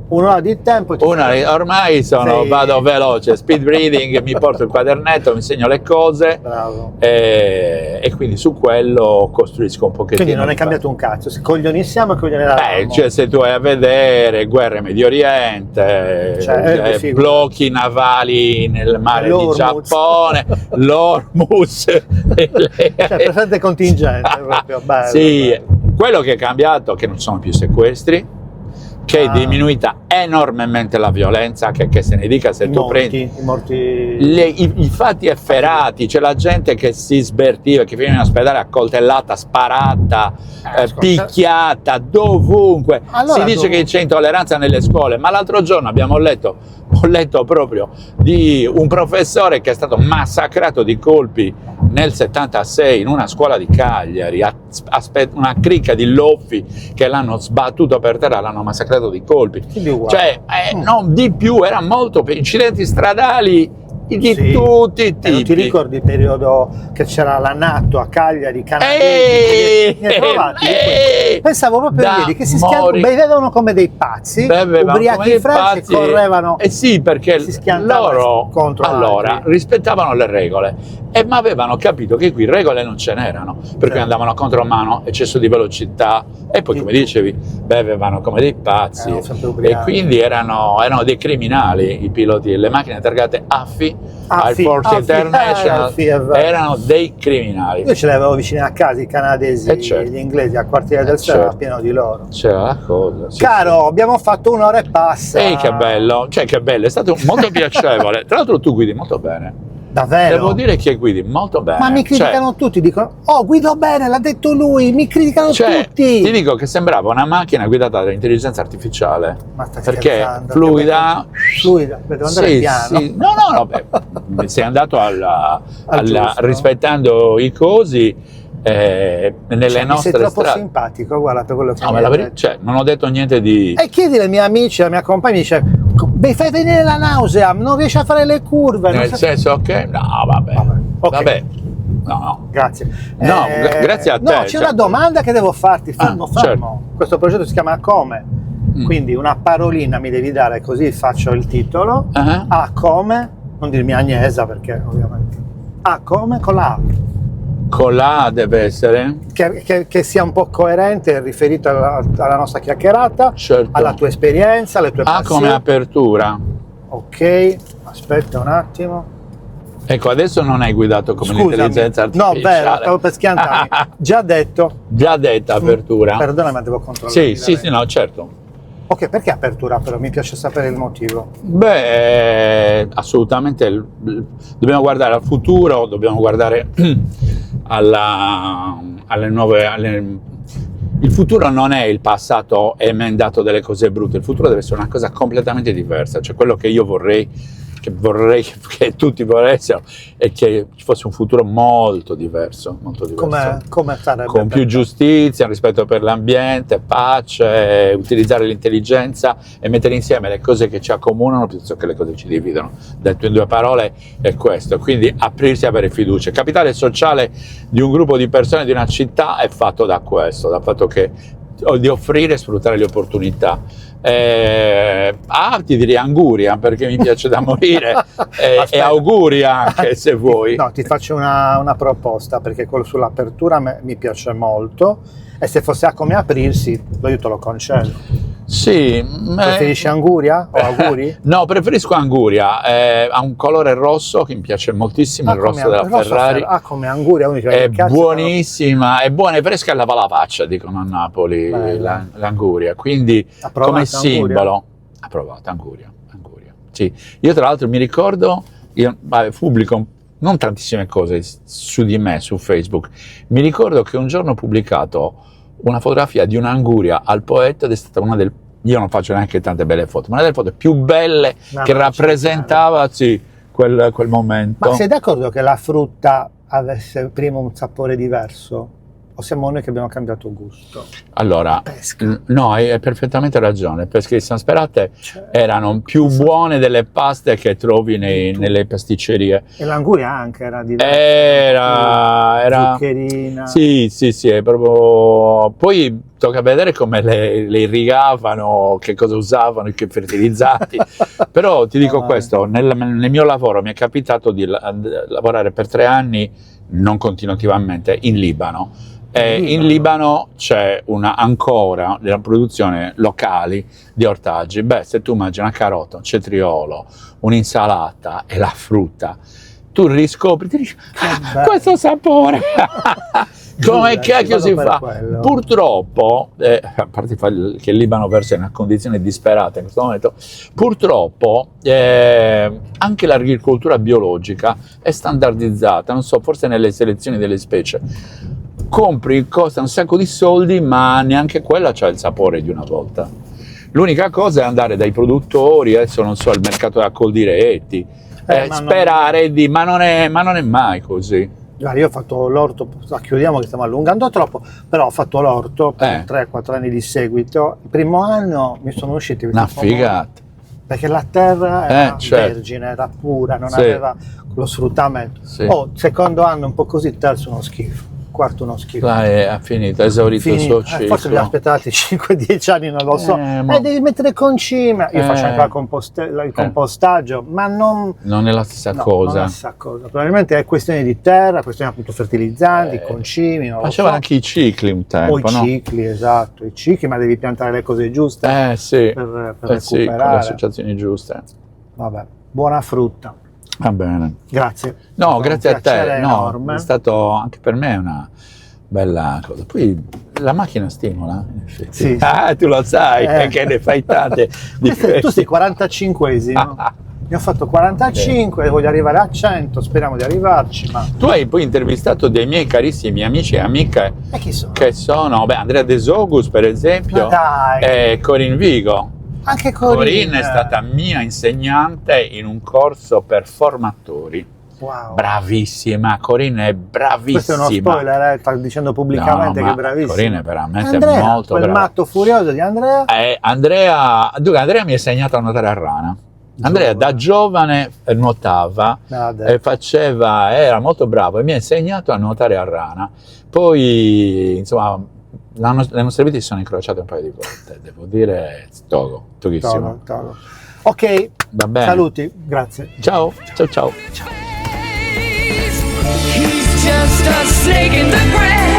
Un'ora di tempo? Ormai vado veloce, speed reading, mi porto il quadernetto, mi segno le cose. Bravo. E quindi su quello costruisco un pochettino. Quindi non è cambiato un cazzo, coglioni siamo e coglioni eravamo. Cioè, se tu vai a vedere guerre Medio Oriente, blocchi navali nel mare di Giappone, l'Ormuz, presente contingente, proprio bello. Sì, quello che è cambiato è che non sono più sequestri, che è diminuita enormemente la violenza, che se ne dica, se tu prendi i fatti efferati, c'è la gente che si sbertiva, che viene in ospedale accoltellata, sparata, picchiata dovunque. Si dice che c'è intolleranza nelle scuole, ma l'altro giorno ho letto proprio di un professore che è stato massacrato di colpi nel 76 in una scuola di Cagliari, una cricca di loffi che l'hanno sbattuto per terra, l'hanno massacrato di colpi. Cioè, non di più, era molto incidenti stradali di tutti i tipi. Non ti ricordi il periodo che c'era la NATO a Cagliari, canadesi? Pensavo proprio ieri che bevevano come dei pazzi, ubriachi in Francia, e correvano. Sì, perché loro rispettavano le regole, ma avevano capito che qui regole non ce n'erano, per cui andavano a contromano, eccesso di velocità, e poi, come dicevi, bevevano come dei pazzi, e quindi erano dei criminali i piloti. Le macchine targate Air Force International erano dei criminali. Io ce li avevo vicini a casa, i canadesi, gli inglesi, al quartiere del Sera, pieno di loro. C'era la cosa. Caro, abbiamo fatto un'ora e passa. Che bello, è stato molto piacevole. Tra l'altro tu guidi molto bene. Davvero? Devo dire che guidi molto bene. Ma mi criticano tutti, dicono guido bene, l'ha detto lui, mi criticano tutti. Ti dico che sembrava una macchina guidata dall'intelligenza artificiale. Ma stai perché scherzando? fluida, devo andare piano. Sì. No, sei andato rispettando i cosi nelle nostre sei troppo strade. simpatico, guarda, per quello che non ho detto niente di... E chiedi ai miei amici, alla mia compagna, mi dice mi fai venire la nausea, non riesci a fare le curve. Nel senso che... No, vabbè. No. Grazie. No, grazie a te. No, c'è una domanda che devo farti, fermo. Certo. Questo progetto si chiama Come? Quindi una parolina mi devi dare, così faccio il titolo. A come, non dirmi Agnesa, perché ovviamente... A come con la A. Con la deve essere? Che sia un po' coerente, riferito alla nostra chiacchierata, alla tua esperienza, alle tue passioni. Come apertura. Ok, aspetta un attimo. Ecco, adesso non hai guidato come l'intelligenza artificiale. No, vero, stavo per schiantarmi. Già detta apertura. Perdona, ma devo controllare. Sì, no, certo. Ok, perché apertura però? Mi piace sapere il motivo. Beh, assolutamente dobbiamo guardare al futuro, dobbiamo guardare alle nuove... Il futuro non è il passato emendato delle cose brutte, il futuro deve essere una cosa completamente diversa, cioè quello che io vorrei che tutti vorressero è che ci fosse un futuro molto diverso, Come sarebbe? con più giustizia, rispetto per l'ambiente, pace, utilizzare l'intelligenza e mettere insieme le cose che ci accomunano piuttosto che le cose che ci dividono. Detto in 2 parole è questo, quindi aprirsi e avere fiducia. Il capitale sociale di un gruppo di persone, di una città, è fatto da questo, dal fatto di offrire e sfruttare le opportunità. Ti direi anguria, perché mi piace da morire, e auguri anche se vuoi. No, ti faccio una proposta, perché quello sull'apertura mi piace molto, e se fosse a come aprirsi, io te lo concedo. Sì, Preferisci anguria o auguri? No, preferisco anguria, ha un colore rosso che mi piace moltissimo, il rosso della Ferrari. Come anguria, È buonissima, è buona, è fresca e lava la faccia, dicono a Napoli, l'anguria, quindi come simbolo. Approvato, anguria. Sì. Io tra l'altro mi ricordo, pubblico non tantissime cose su di me su Facebook, mi ricordo che un giorno ho pubblicato una fotografia di un'anguria al poeta ed è stata io non faccio neanche tante belle foto, ma una delle foto più belle che rappresentava quel momento. Ma sei d'accordo che la frutta avesse prima un sapore diverso? O siamo noi che abbiamo cambiato gusto? Allora, no, hai perfettamente ragione, perché le Sansperate erano più buone delle paste che trovi nelle pasticcerie. E l'anguria anche era diversa. Era zuccherina. Sì, è proprio... Poi tocca vedere come le irrigavano, che cosa usavano, che fertilizzanti. Però ti dico questo, nel mio lavoro mi è capitato di lavorare per 3 anni, non continuativamente, in Libano. In Libano c'è ancora della produzione locali di ortaggi. Beh, se tu mangi una carota, un cetriolo, un'insalata e la frutta, tu riscopri, ti dici, questo sapore! Come cacchio si fa? Quello. Purtroppo, a parte che il Libano versa in una condizione disperata in questo momento, purtroppo anche l'agricoltura biologica è standardizzata, non so, forse nelle selezioni delle specie. Costa un sacco di soldi, ma neanche quella c'ha il sapore di una volta. L'unica cosa è andare dai produttori, adesso non so, al mercato da Coldiretti, sperare ma non è mai così. Guarda, io ho fatto l'orto, chiudiamo che stiamo allungando troppo, però ho fatto l'orto per 3-4 anni di seguito. Il primo anno mi sono usciti una figata, perché la terra era vergine, era pura, non aveva lo sfruttamento. Secondo anno un po' così, terzo uno schifo. Quarto uno schifo. Ha finito, ha esaurito il suo ciclo. Forse li aspettati 5-10 anni, non lo so. Devi mettere concime. Io faccio anche il compostaggio, ma non è la stessa cosa. Non è la stessa cosa. Probabilmente è questione di terra, questione appunto fertilizzanti, concimi. Facevano anche i cicli un tempo. O i cicli, esatto, i cicli, ma devi piantare le cose giuste per recuperare. Sì, con le associazioni giuste. Vabbè, buona frutta. Va bene. Grazie. No, grazie a te. Enorme. È stato anche per me una bella cosa. Poi la macchina stimola, in effetti. Sì. Tu lo sai, perché ne fai tante di queste. Tu sei 45esimo. Ne ho fatto 45, voglio arrivare a 100, speriamo di arrivarci. Ma... Tu hai poi intervistato dei miei carissimi amici e amiche. E chi sono? Che sono, Andrea De Sogus, per esempio, e Corinne Vigo. Anche Corinne è stata mia insegnante in un corso per formatori. Wow. Bravissima, Corinne è bravissima. Questo è uno spoiler, sta dicendo pubblicamente che è bravissima. Corinne è veramente Andrea, molto quel brava. matto furioso di Andrea. Andrea mi ha insegnato a nuotare a rana. Andrea da giovane nuotava, era molto bravo e mi ha insegnato a nuotare a rana. Poi, insomma, le nostre vite si sono incrociate un paio di volte, devo dire, toghissimo. Togo. Ok, va bene. Saluti, grazie. Ciao. He's just a snake in the grass.